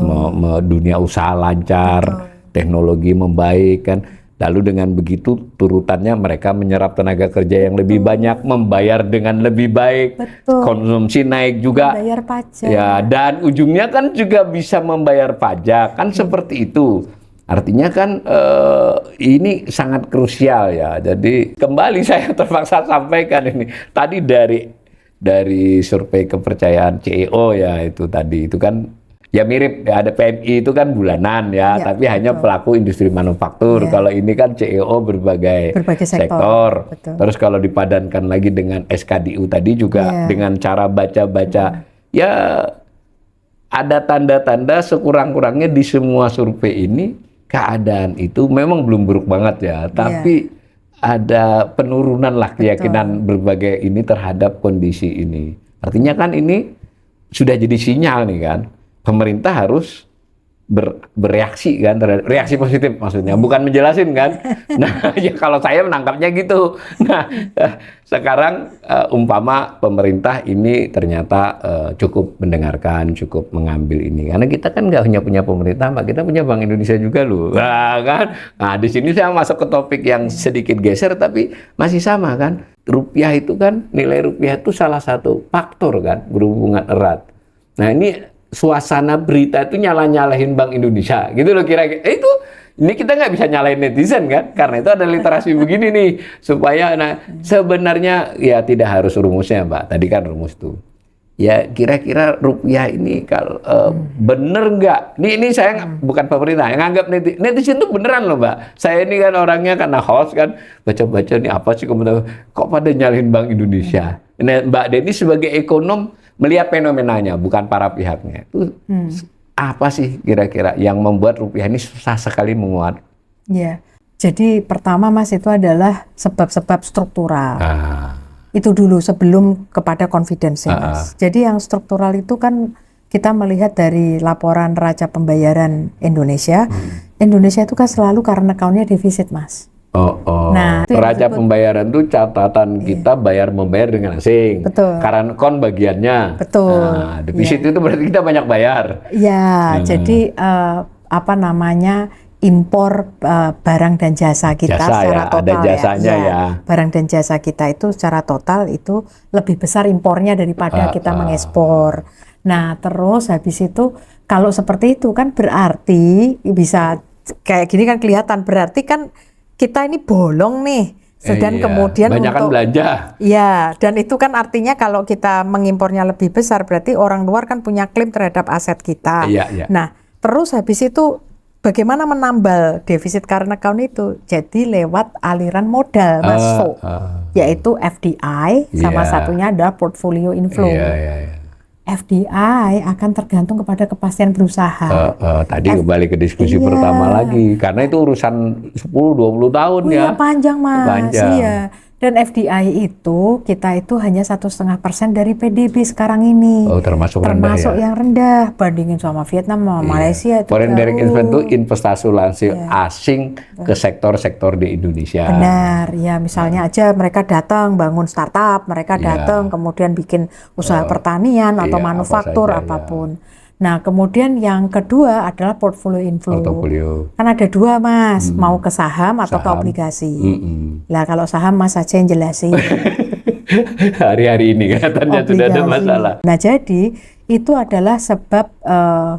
dunia usaha lancar, teknologi membaik kan. Lalu dengan begitu turutannya mereka menyerap tenaga kerja yang lebih banyak, membayar dengan lebih baik, konsumsi naik juga, membayar pajak. Ya, dan ujungnya kan juga bisa membayar pajak, kan seperti itu. Artinya kan ini sangat krusial ya. Jadi kembali saya terpaksa sampaikan ini. Tadi dari survei kepercayaan CEO ya itu tadi itu kan ya mirip ya, ada PMI itu kan bulanan ya, tapi hanya pelaku industri manufaktur. Kalau ini kan CEO berbagai sektor. Terus kalau dipadankan lagi dengan SKDU tadi juga dengan cara baca-baca ya ada tanda-tanda sekurang-kurangnya di semua survei ini keadaan itu memang belum buruk banget ya, tapi ada penurunan lah keyakinan berbagai ini terhadap kondisi ini. Artinya kan ini sudah jadi sinyal nih kan. Pemerintah harus bereaksi kan, reaksi positif maksudnya, bukan menjelasin kan. Nah, ya kalau saya menangkapnya gitu. Nah, sekarang umpama pemerintah ini ternyata cukup mendengarkan, cukup mengambil ini. Karena kita kan nggak hanya punya pemerintah, Mbak, kita punya Bank Indonesia juga loh. Nah, kan? Nah, di sini saya masuk ke topik yang sedikit geser, tapi masih sama kan. Rupiah itu kan, nilai rupiah itu salah satu faktor kan, berhubungan erat. Nah, ini suasana berita itu nyalahin Bank Indonesia gitu loh kira-kira. Itu ini kita nggak bisa nyalahin netizen kan, karena itu ada literasi begini nih supaya sebenarnya ya tidak harus rumusnya Mbak, tadi kan rumus tuh ya kira-kira rupiah ini kalau bener nggak, ini saya bukan pemerintah yang nganggap netizen itu beneran loh Mbak. Saya ini kan orangnya karena host kan baca-baca nih apa sih komentar kok pada nyalahin Bank Indonesia. Nah, Mbak Deni sebagai ekonom melihat fenomenanya, bukan para pihaknya. Itu apa sih kira-kira yang membuat rupiah ini susah sekali menguat? Ya, jadi pertama Mas itu adalah sebab-sebab struktural. Itu dulu sebelum kepada confidence ya, Mas. Jadi yang struktural itu kan kita melihat dari laporan neraca pembayaran Indonesia. Indonesia itu kan selalu current account-nya defisit, Mas. Nah, itu yang neraca disebut- pembayaran itu catatan kita membayar dengan asing. Betul. Current account bagiannya. Betul. Nah, defisit itu berarti kita banyak bayar. Ya, jadi apa namanya, impor barang dan jasa kita Jasa secara ya, total ada jasanya ya. Barang dan jasa kita itu secara total itu lebih besar impornya daripada kita mengekspor. Nah, terus habis itu kalau seperti itu kan berarti bisa kayak gini kan kelihatan, berarti kan kita ini bolong nih. Dan kemudian banyakan belanja. Ya, dan itu kan artinya kalau kita mengimpornya lebih besar berarti orang luar kan punya klaim terhadap aset kita. Iya. Nah, terus habis itu bagaimana menambal defisit current account itu? Jadi lewat aliran modal masuk, yaitu FDI, sama satunya ada portfolio inflow. FDI akan tergantung kepada kepastian berusaha. Tadi kembali ke diskusi pertama lagi, karena itu urusan 10-20 tahun ya. Iya, panjang, Mas. Panjang. Iya. Dan FDI itu kita itu hanya 1,5% dari PDB sekarang ini. Termasuk rendah ya. Yang rendah bandingin sama Vietnam, sama Malaysia itu Foreign direct jauh. investment itu investasi langsung asing ke sektor-sektor di Indonesia. Benar, ya misalnya aja mereka datang bangun startup, mereka datang kemudian bikin usaha pertanian atau manufaktur apa saja, apapun. Nah, kemudian yang kedua adalah portfolio inflow. Kan ada dua, Mas, mau ke saham atau ke obligasi. Lah kalau saham Mas aja yang jelasin. Hari-hari ini katanya sudah ada masalah. Nah, jadi itu adalah sebab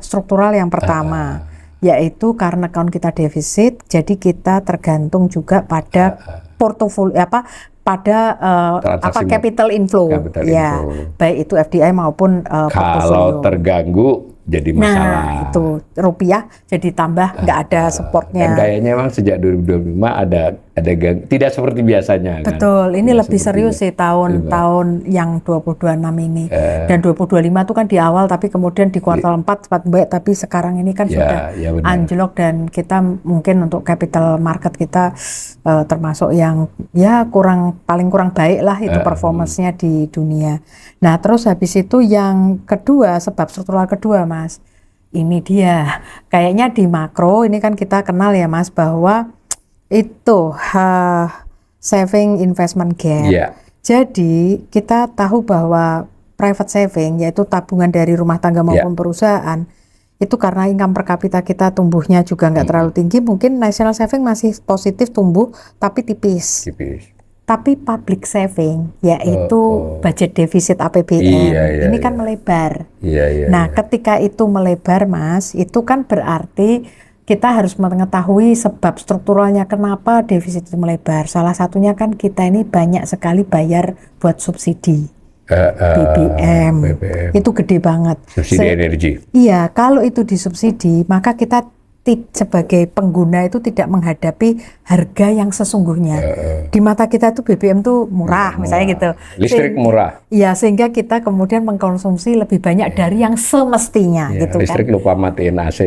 struktural yang pertama, yaitu karena account kita defisit, jadi kita tergantung juga pada portofolio pada capital inflow. Baik itu FDI maupun portofolio. Kalau terganggu jadi masalah. Nah, itu rupiah jadi tambah nggak ada supportnya. Dan kayaknya memang sejak 2025 ada tidak seperti biasanya. Betul, kan? ini lebih serius sih tahun yang 2026 ini. Dan 2025 itu kan di awal, tapi kemudian di kuartal 4 sempat baik, tapi sekarang ini kan sudah anjlok dan kita mungkin untuk capital market kita termasuk yang ya paling kurang baik lah itu performance-nya di dunia. Nah, terus habis itu yang kedua, sebab struktural kedua, Mas. Ini dia, kayaknya di makro ini kan kita kenal ya, Mas, bahwa itu saving investment gap. Jadi kita tahu bahwa private saving, yaitu tabungan dari rumah tangga maupun perusahaan, itu karena income per kapita kita tumbuhnya juga nggak terlalu tinggi, mungkin national saving masih positif tumbuh tapi tipis. Tapi public saving, yaitu budget defisit APBN, ini kan melebar. Nah, ketika itu melebar, Mas, itu kan berarti kita harus mengetahui sebab strukturalnya kenapa defisit itu melebar. Salah satunya kan kita ini banyak sekali bayar buat subsidi. BBM. Itu gede banget. Subsidi energi. Iya, kalau itu disubsidi, maka kita sebagai pengguna itu tidak menghadapi harga yang sesungguhnya. Di mata kita tuh BBM tuh murah, misalnya gitu. Listrik murah. Iya, sehingga kita kemudian mengkonsumsi lebih banyak dari yang semestinya, gitu listrik kan. lupa matiin AC.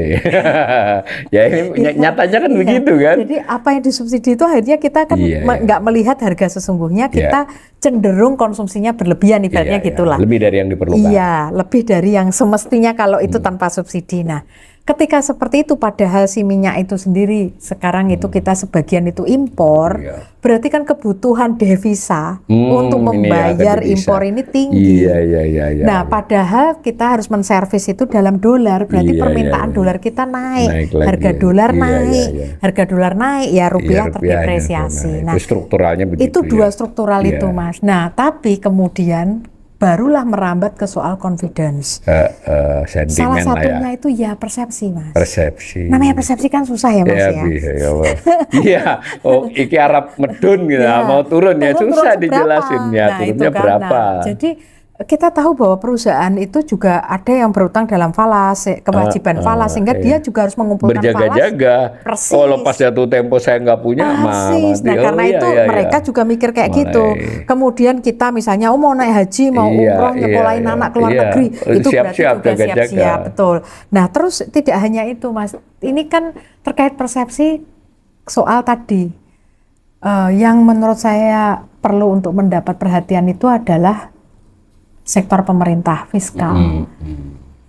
Ya ini nyatanya kan begitu kan. Jadi apa yang disubsidi itu akhirnya kita kan nggak melihat harga sesungguhnya, kita cenderung konsumsinya berlebihan, ibaratnya gitulah. Lebih dari yang diperlukan. Iya, lebih dari yang semestinya kalau itu tanpa subsidi. Nah, ketika seperti itu, padahal si minyak itu sendiri sekarang itu kita sebagian itu impor, berarti kan kebutuhan devisa untuk membayar impor ini tinggi. Nah, padahal kita harus menservis itu dalam dolar, berarti permintaan dolar kita naik harga dolar naik, harga dolar naik, ya rupiah terdepresiasi. Nah, itu strukturalnya begitu. Itu dua struktural itu, Mas. Nah, tapi kemudian barulah merambat ke soal confidence. Salah satunya itu ya persepsi, Mas. Persepsi. Namanya persepsi kan susah ya, Mas ya. Iya. Iki Arab medun gitu, mau turun ya susah dijelasin ya. Turunnya berapa? Jadi kita tahu bahwa perusahaan itu juga ada yang berutang dalam falas, kewajiban falas, sehingga dia juga harus mengumpulkan berjaga-jaga. Kalau pas jatuh tempo saya nggak punya, mati. Nah, karena itu mereka juga mikir kayak gitu. Kemudian kita misalnya mau naik haji, mau umroh, nyekolahin anak ke luar negeri, itu berarti juga siap-siap. Betul. Nah, terus tidak hanya itu, Mas. Ini kan terkait persepsi soal tadi. Yang menurut saya perlu untuk mendapat perhatian itu adalah sektor pemerintah fiskal.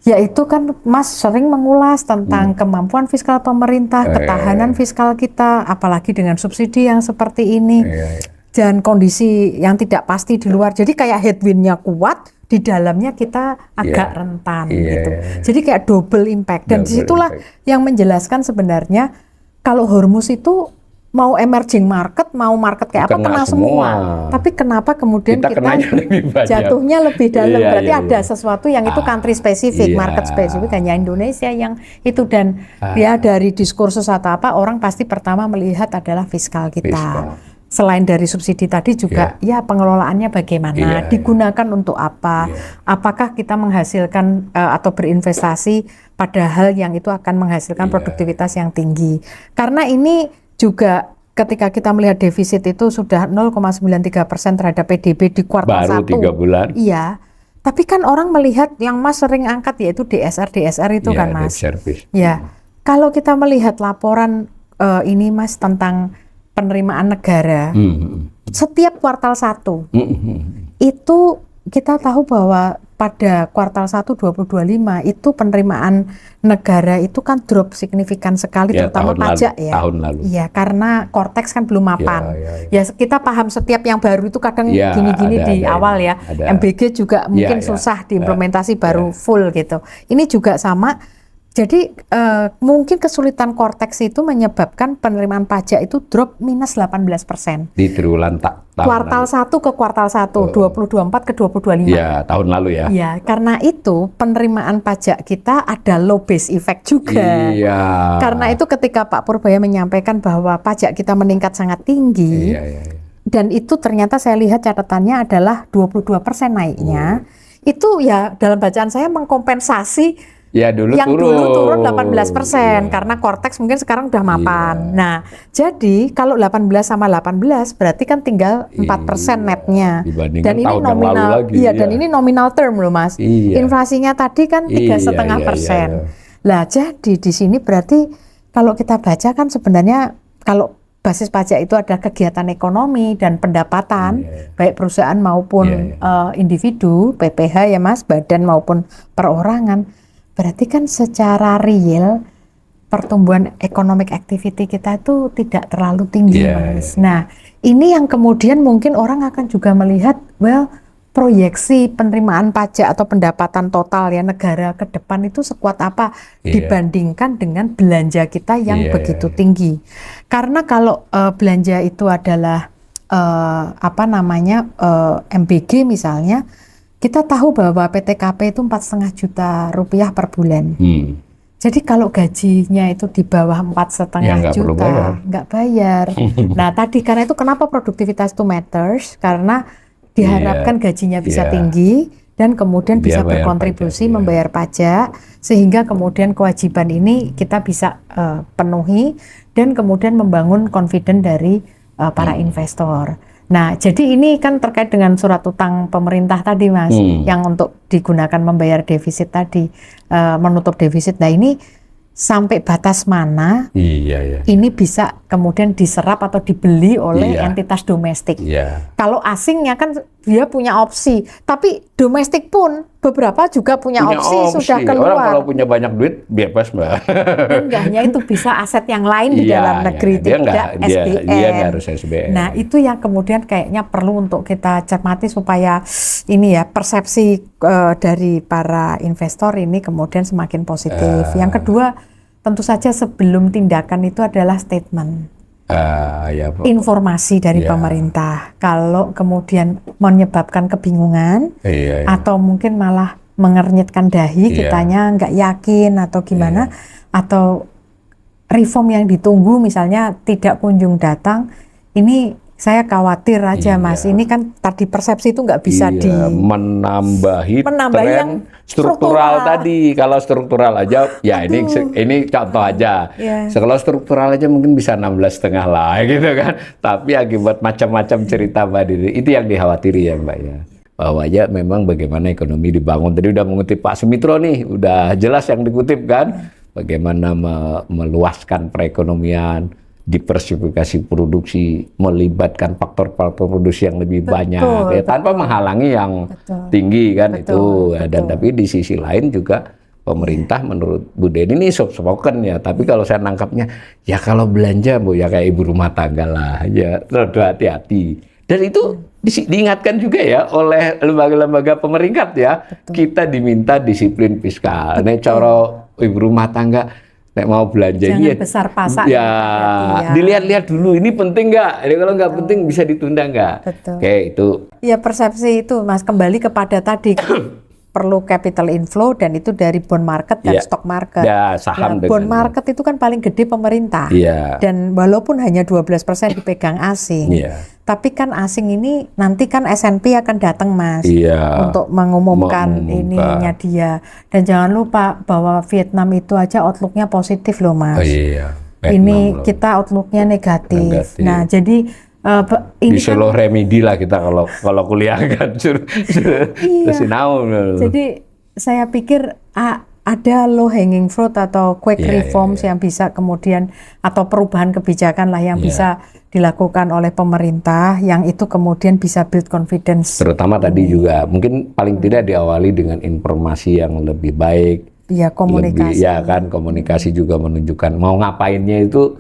Yaitu kan Mas sering mengulas tentang kemampuan fiskal pemerintah, ketahanan fiskal kita, apalagi dengan subsidi yang seperti ini. Dan kondisi yang tidak pasti di luar. Jadi kayak headwind-nya kuat, di dalamnya kita agak rentan gitu. Jadi kayak double impact. Dan disitulah yang menjelaskan sebenarnya kalau Hormuz itu mau emerging market, mau market kayak apa, kena semua. Tapi kenapa kemudian kita jatuhnya lebih dalam? Berarti ada sesuatu yang itu country spesifik, market spesifik, hanya Indonesia yang itu. Dan ya dari diskursus atau apa, orang pasti pertama melihat adalah fiskal kita. Selain dari subsidi tadi juga ya pengelolaannya bagaimana, digunakan untuk apa, apakah kita menghasilkan atau berinvestasi pada hal yang itu akan menghasilkan produktivitas yang tinggi. Karena ini juga ketika kita melihat defisit itu sudah 0,93% terhadap PDB di kuartal 1. Baru 3 bulan. Iya. Tapi kan orang melihat yang Mas sering angkat yaitu DSR itu kan Mas. Ya. Kalau kita melihat laporan ini Mas tentang penerimaan negara, setiap kuartal 1 itu kita tahu bahwa pada kuartal 1 2025 itu penerimaan negara itu kan drop signifikan sekali, terutama pajak tahun lalu. Iya, karena Cortex kan belum mapan. Ya kita paham setiap yang baru itu kadang gini-gini di awal ya. MBG juga mungkin susah diimplementasi baru full gitu. Ini juga sama. Jadi mungkin kesulitan Cortex itu menyebabkan penerimaan pajak itu drop minus 18%. Di triwulan tahun kuartal lalu. 1 ke kuartal 1, 2024 ke 2025. Ya, tahun lalu ya. Ya, karena itu penerimaan pajak kita ada low base effect juga. Iya. Karena itu ketika Pak Purbaya menyampaikan bahwa pajak kita meningkat sangat tinggi, dan itu ternyata saya lihat catatannya adalah 22% naiknya, itu ya dalam bacaan saya mengkompensasi dulu yang turun. dulu turun 18% karena Cortex mungkin sekarang udah mapan. Nah, jadi kalau 18 sama 18 berarti kan tinggal 4% netnya. Dan ini nominal, dan ini nominal term loh Mas. Inflasinya tadi kan 3,5%. Lah, jadi di sini berarti kalau kita baca kan sebenarnya kalau basis pajak itu ada kegiatan ekonomi dan pendapatan, baik perusahaan maupun individu, PPH ya Mas, badan maupun perorangan. Berarti kan secara real pertumbuhan economic activity kita itu tidak terlalu tinggi Mas. Nah ini yang kemudian mungkin orang akan juga melihat proyeksi penerimaan pajak atau pendapatan total ya negara ke depan itu sekuat apa dibandingkan dengan belanja kita yang begitu tinggi. Karena kalau belanja itu adalah MBG misalnya, kita tahu bahwa PTKP itu 4,5 juta rupiah per bulan. Jadi kalau gajinya itu di bawah 4,5 juta, nggak bayar. Nah tadi karena itu kenapa produktivitas itu matters, karena diharapkan gajinya bisa tinggi dan kemudian bisa berkontribusi membayar pajak, sehingga kemudian kewajiban ini kita bisa penuhi dan kemudian membangun confidence dari para investor. Nah, jadi ini kan terkait dengan surat utang pemerintah tadi, Mas, yang untuk digunakan membayar defisit tadi, menutup defisit. Nah, ini sampai batas mana ini bisa kemudian diserap atau dibeli oleh entitas domestik. Kalau asingnya kan dia punya opsi, tapi domestik pun beberapa juga punya opsi sudah keluar. Orang kalau punya banyak duit bebas Mbak. Enggaknya itu bisa aset yang lain di dalam negeri, tidak SBN. Dia nggak harus SBN. Nah itu yang kemudian kayaknya perlu untuk kita cermati supaya ini ya persepsi dari para investor ini kemudian semakin positif. Yang kedua tentu saja sebelum tindakan itu adalah statement. Informasi dari pemerintah. Kalau kemudian menyebabkan kebingungan atau mungkin malah mengernyitkan dahi, kitanya nggak yakin atau gimana, atau reform yang ditunggu misalnya tidak kunjung datang, ini saya khawatir aja Mas, ini kan tadi persepsi itu nggak bisa menambahi tren yang struktural tadi. Kalau struktural aja, ya ini contoh aja. Kalau struktural aja mungkin bisa 16,5 lah, gitu kan. Tapi akibat macam-macam cerita Mbak Diri, itu yang dikhawatiri ya Mbak ya. Bahwa ya memang bagaimana ekonomi dibangun. Tadi udah mengutip Pak Sumitro nih, udah jelas yang dikutip kan. Bagaimana meluaskan perekonomian diversifikasi produksi, melibatkan faktor-faktor produksi yang lebih banyak, ya, tanpa menghalangi yang tinggi kan itu. Dan tapi di sisi lain juga pemerintah menurut Bu Deni ini soft-spoken ya, tapi kalau saya nangkapnya ya kalau belanja Bu ya kayak ibu rumah tangga lah, ya rada hati-hati. Dan itu diingatkan juga ya oleh lembaga-lembaga pemerintah ya, kita diminta disiplin fiskal. Nek cara ibu rumah tangga nek mau belanja jangan ya besar pasak ya, dilihat-lihat dulu ini penting nggak? Kalau nggak penting bisa ditunda nggak? Oke, itu. Ya persepsi itu Mas, kembali kepada tadi perlu capital inflow dan itu dari bond market dan stock market. Saham bond market itu kan paling gede pemerintah. Dan walaupun hanya 12% dipegang asing. Tapi kan asing ini nanti kan S&P akan datang Mas untuk mengumumkan ininya dia. Dan jangan lupa bahwa Vietnam itu aja outlook-nya positif loh Mas. Ini kita outlook-nya negatif. Nah jadi ini disuruh kan, remedi lah kita kalau kuliah kan Jadi saya pikir ada low hanging fruit atau quick reforms yang bisa kemudian atau perubahan kebijakan lah yang bisa dilakukan oleh pemerintah yang itu kemudian bisa build confidence. Terutama tadi juga mungkin paling tidak diawali dengan informasi yang lebih baik. Ya komunikasi. Komunikasi juga menunjukkan mau ngapainnya itu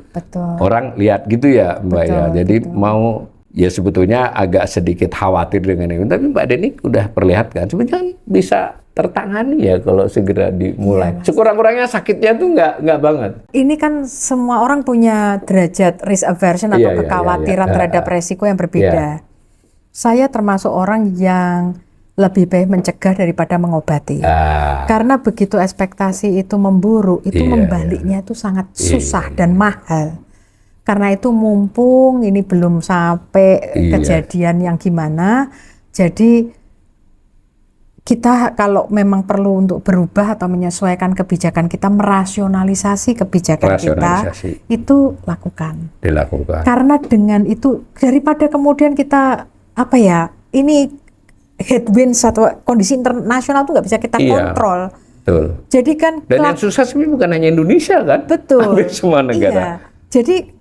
orang lihat gitu ya Mbak ya. Jadi mau ya sebetulnya agak sedikit khawatir dengan itu. Tapi Mbak Deni udah perlihatkan sebenarnya bisa tertangani ya kalau segera dimulai. Sekurang-kurangnya sakitnya tuh nggak banget. Ini kan semua orang punya derajat risk aversion atau kekhawatiran terhadap resiko yang berbeda. Saya termasuk orang yang lebih baik mencegah daripada mengobati. Karena begitu ekspektasi itu memburuk, itu membaliknya itu sangat susah dan mahal. Karena itu mumpung ini belum sampai kejadian yang gimana, jadi kita kalau memang perlu untuk berubah atau menyesuaikan kebijakan kita, merasionalisasi kebijakan kita, itu dilakukan. Karena dengan itu, daripada kemudian kita, ini headwinds atau kondisi internasional itu nggak bisa kita kontrol. Betul. Jadi kan dan yang susah sebenarnya bukan hanya Indonesia kan? Betul. Hampir semua negara. Jadi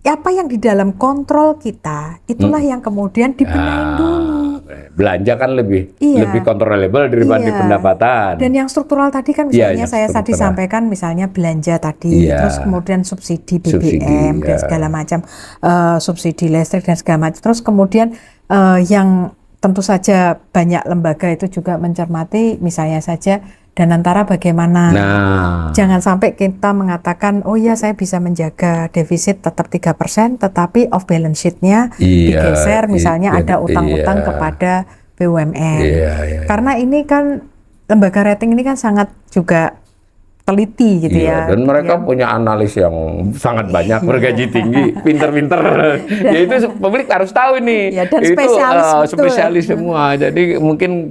apa yang di dalam kontrol kita itulah yang kemudian dibenahin dulu. Belanja kan lebih controllable daripada pendapatan. Dan yang struktural tadi kan misalnya saya tadi sampaikan misalnya belanja tadi, terus kemudian subsidi BBM dan segala macam, subsidi listrik dan segala macam. Terus kemudian yang tentu saja banyak lembaga itu juga mencermati misalnya saja Danantara bagaimana. Jangan sampai kita mengatakan oh ya saya bisa menjaga defisit tetap 3% tetapi off balance sheet-nya digeser misalnya ada utang-utang kepada BUMN. Karena ini kan lembaga rating ini kan sangat juga teliti gitu ya. Dan mereka punya analis yang sangat banyak, bergaji tinggi, pinter-pinter. Ya itu publik harus tahu ini. Dan itu spesialis semua. Jadi mungkin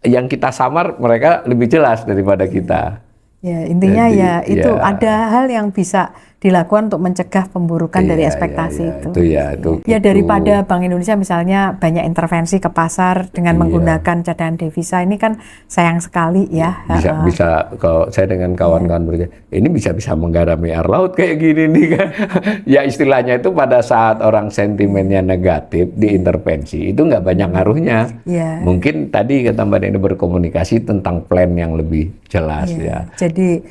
yang kita samar mereka lebih jelas daripada kita. Ya intinya itu ada hal yang bisa dilakukan untuk mencegah pemburukan dari ekspektasi itu. Daripada Bank Indonesia misalnya banyak intervensi ke pasar dengan menggunakan cadangan devisa, ini kan sayang sekali ya. Bisa kalau saya dengan kawan-kawan berkata, ini bisa menggarami air laut kayak gini nih kan. Ya istilahnya itu pada saat orang sentimennya negatif diintervensi itu nggak banyak ngaruhnya. Mungkin tadi kata Mbak Deni berkomunikasi tentang plan yang lebih jelas ya. Jadi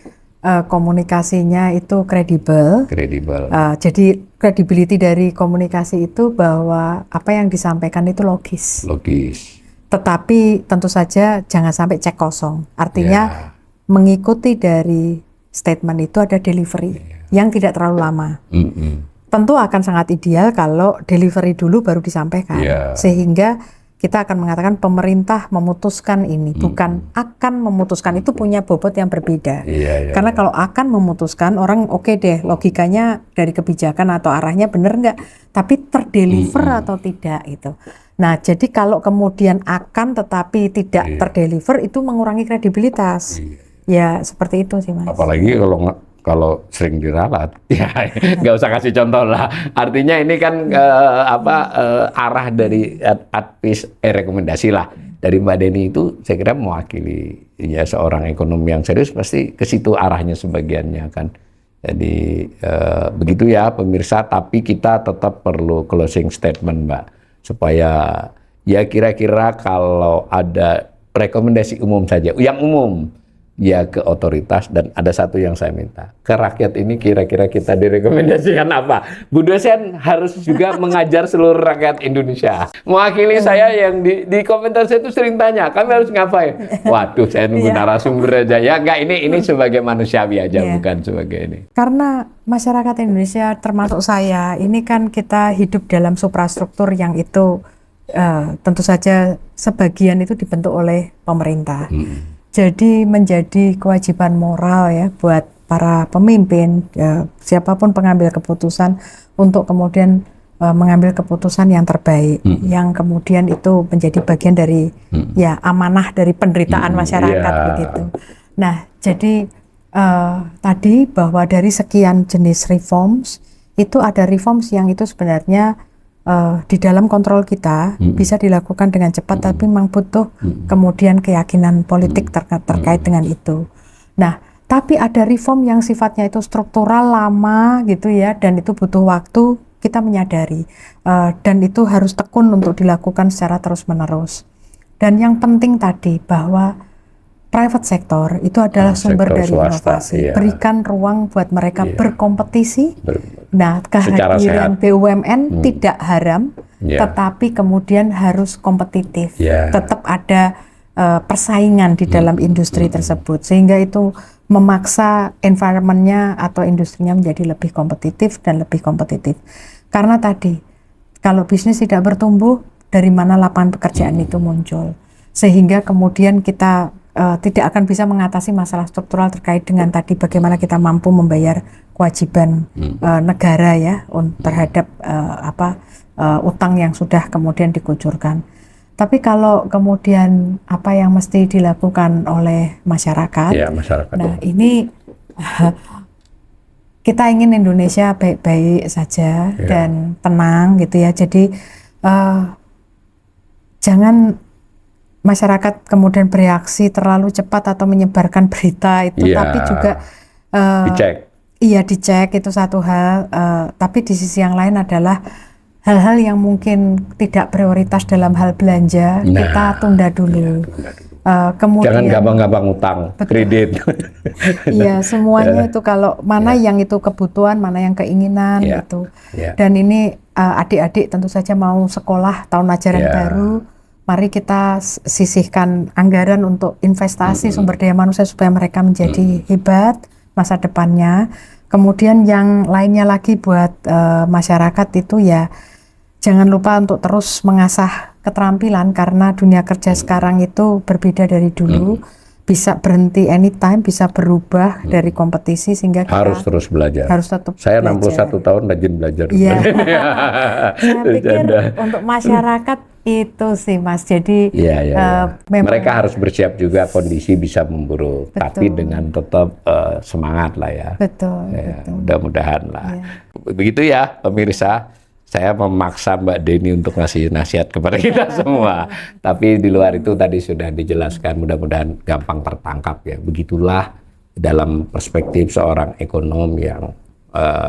komunikasinya itu kredibel. Jadi credibility dari komunikasi itu bahwa apa yang disampaikan itu logis. Tetapi tentu saja jangan sampai cek kosong. Artinya mengikuti dari statement itu ada delivery yang tidak terlalu lama. Tentu akan sangat ideal kalau delivery dulu baru disampaikan. Sehingga kita akan mengatakan pemerintah memutuskan ini, bukan akan memutuskan. Itu punya bobot yang berbeda. Karena kalau akan memutuskan, orang oke deh, logikanya dari kebijakan atau arahnya benar nggak, tapi terdeliver atau tidak itu. Nah, jadi kalau kemudian akan tetapi tidak terdeliver, itu mengurangi kredibilitas. Ya, seperti itu sih Mas. Apalagi kalau sering diralat, ya nggak usah kasih contoh lah. Artinya ini kan arah dari rekomendasi lah dari Mbak Deni itu saya kira mewakili ya seorang ekonom yang serius pasti ke situ arahnya sebagiannya kan. Jadi begitu ya pemirsa, tapi kita tetap perlu closing statement Mbak, supaya ya kira-kira kalau ada rekomendasi umum saja, yang umum ya ke otoritas, dan ada satu yang saya minta, ke rakyat ini kira-kira kita direkomendasikan apa? Bu dosen harus juga mengajar seluruh rakyat Indonesia. Mewakili saya yang di komentar saya itu sering tanya, kami harus ngapain? Waduh, saya nunggu narasumber aja. Ya enggak, ini sebagai manusiawi aja, bukan sebagai ini. Karena masyarakat Indonesia termasuk saya, ini kan kita hidup dalam suprastruktur yang itu tentu saja sebagian itu dibentuk oleh pemerintah. Jadi menjadi kewajiban moral ya buat para pemimpin, siapapun pengambil keputusan, untuk kemudian mengambil keputusan yang terbaik, yang kemudian itu menjadi bagian dari ya amanah dari penderitaan masyarakat begitu. Nah, jadi tadi bahwa dari sekian jenis reforms itu ada reforms yang itu sebenarnya di dalam kontrol kita bisa dilakukan dengan cepat, tapi memang butuh kemudian keyakinan politik terkait dengan itu. Nah, tapi ada reform yang sifatnya itu struktural, lama gitu ya, dan itu butuh waktu, kita menyadari, dan itu harus tekun untuk dilakukan secara terus-menerus. Dan yang penting tadi bahwa private sector itu adalah sumber dari swasta, inovasi. Berikan ruang buat mereka berkompetisi. Nah, kehadiran BUMN tidak haram, tetapi kemudian harus kompetitif. Tetap ada persaingan di dalam industri tersebut, sehingga itu memaksa environment-nya atau industrinya menjadi lebih kompetitif dan lebih kompetitif. Karena tadi, kalau bisnis tidak bertumbuh, dari mana lapangan pekerjaan itu muncul? Sehingga kemudian kita tidak akan bisa mengatasi masalah struktural terkait dengan tadi bagaimana kita mampu membayar kewajiban negara ya terhadap utang yang sudah kemudian dikucurkan. Tapi kalau kemudian apa yang mesti dilakukan oleh masyarakat, nah ini kita ingin Indonesia baik-baik saja dan tenang gitu ya. Jadi jangan masyarakat kemudian bereaksi terlalu cepat atau menyebarkan berita itu, tapi juga dicek. Iya, dicek itu satu hal, tapi di sisi yang lain adalah hal-hal yang mungkin tidak prioritas dalam hal belanja, kita tunda dulu. Kemudian jangan gampang-gampang utang, kredit. Iya, semuanya itu kalau mana yang itu kebutuhan, mana yang keinginan gitu. Dan ini adik-adik tentu saja mau sekolah tahun ajaran baru. Mari kita sisihkan anggaran untuk investasi sumber daya manusia supaya mereka menjadi hebat masa depannya. Kemudian yang lainnya lagi buat masyarakat itu ya jangan lupa untuk terus mengasah keterampilan, karena dunia kerja sekarang itu berbeda dari dulu. Bisa berhenti anytime, bisa berubah dari kompetisi, sehingga kita harus terus belajar. Harus tetap saya belajar. 61 tahun rajin belajar. Iya. Saya pikir untuk masyarakat itu sih Mas. Jadi mereka harus bersiap juga kondisi bisa memburuk, tapi dengan tetap semangat lah ya. Betul. Mudah-mudahan lah. Begitu ya pemirsa. Saya memaksa Mbak Deni untuk ngasih nasihat kepada kita semua. Tapi di luar itu tadi sudah dijelaskan, mudah-mudahan gampang tertangkap ya. Begitulah dalam perspektif seorang ekonom yang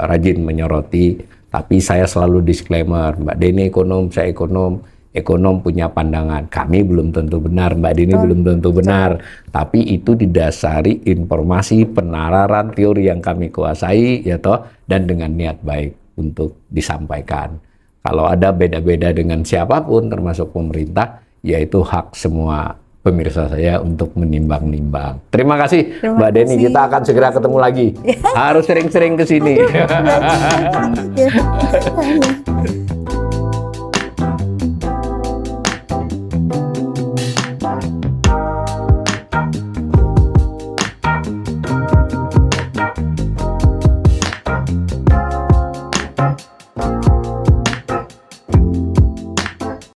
rajin menyoroti. Tapi saya selalu disclaimer, Mbak Deni ekonom, saya ekonom punya pandangan. Kami belum tentu benar, Mbak Deni belum tentu benar. Tapi itu didasari informasi, penalaran, teori yang kami kuasai, ya toh, dan dengan niat baik untuk disampaikan. Kalau ada beda-beda dengan siapapun termasuk pemerintah, yaitu hak semua pemirsa saya untuk menimbang-nimbang. Terima kasih Mbak Deni, kita akan segera ketemu lagi. Harus sering-sering ke sini.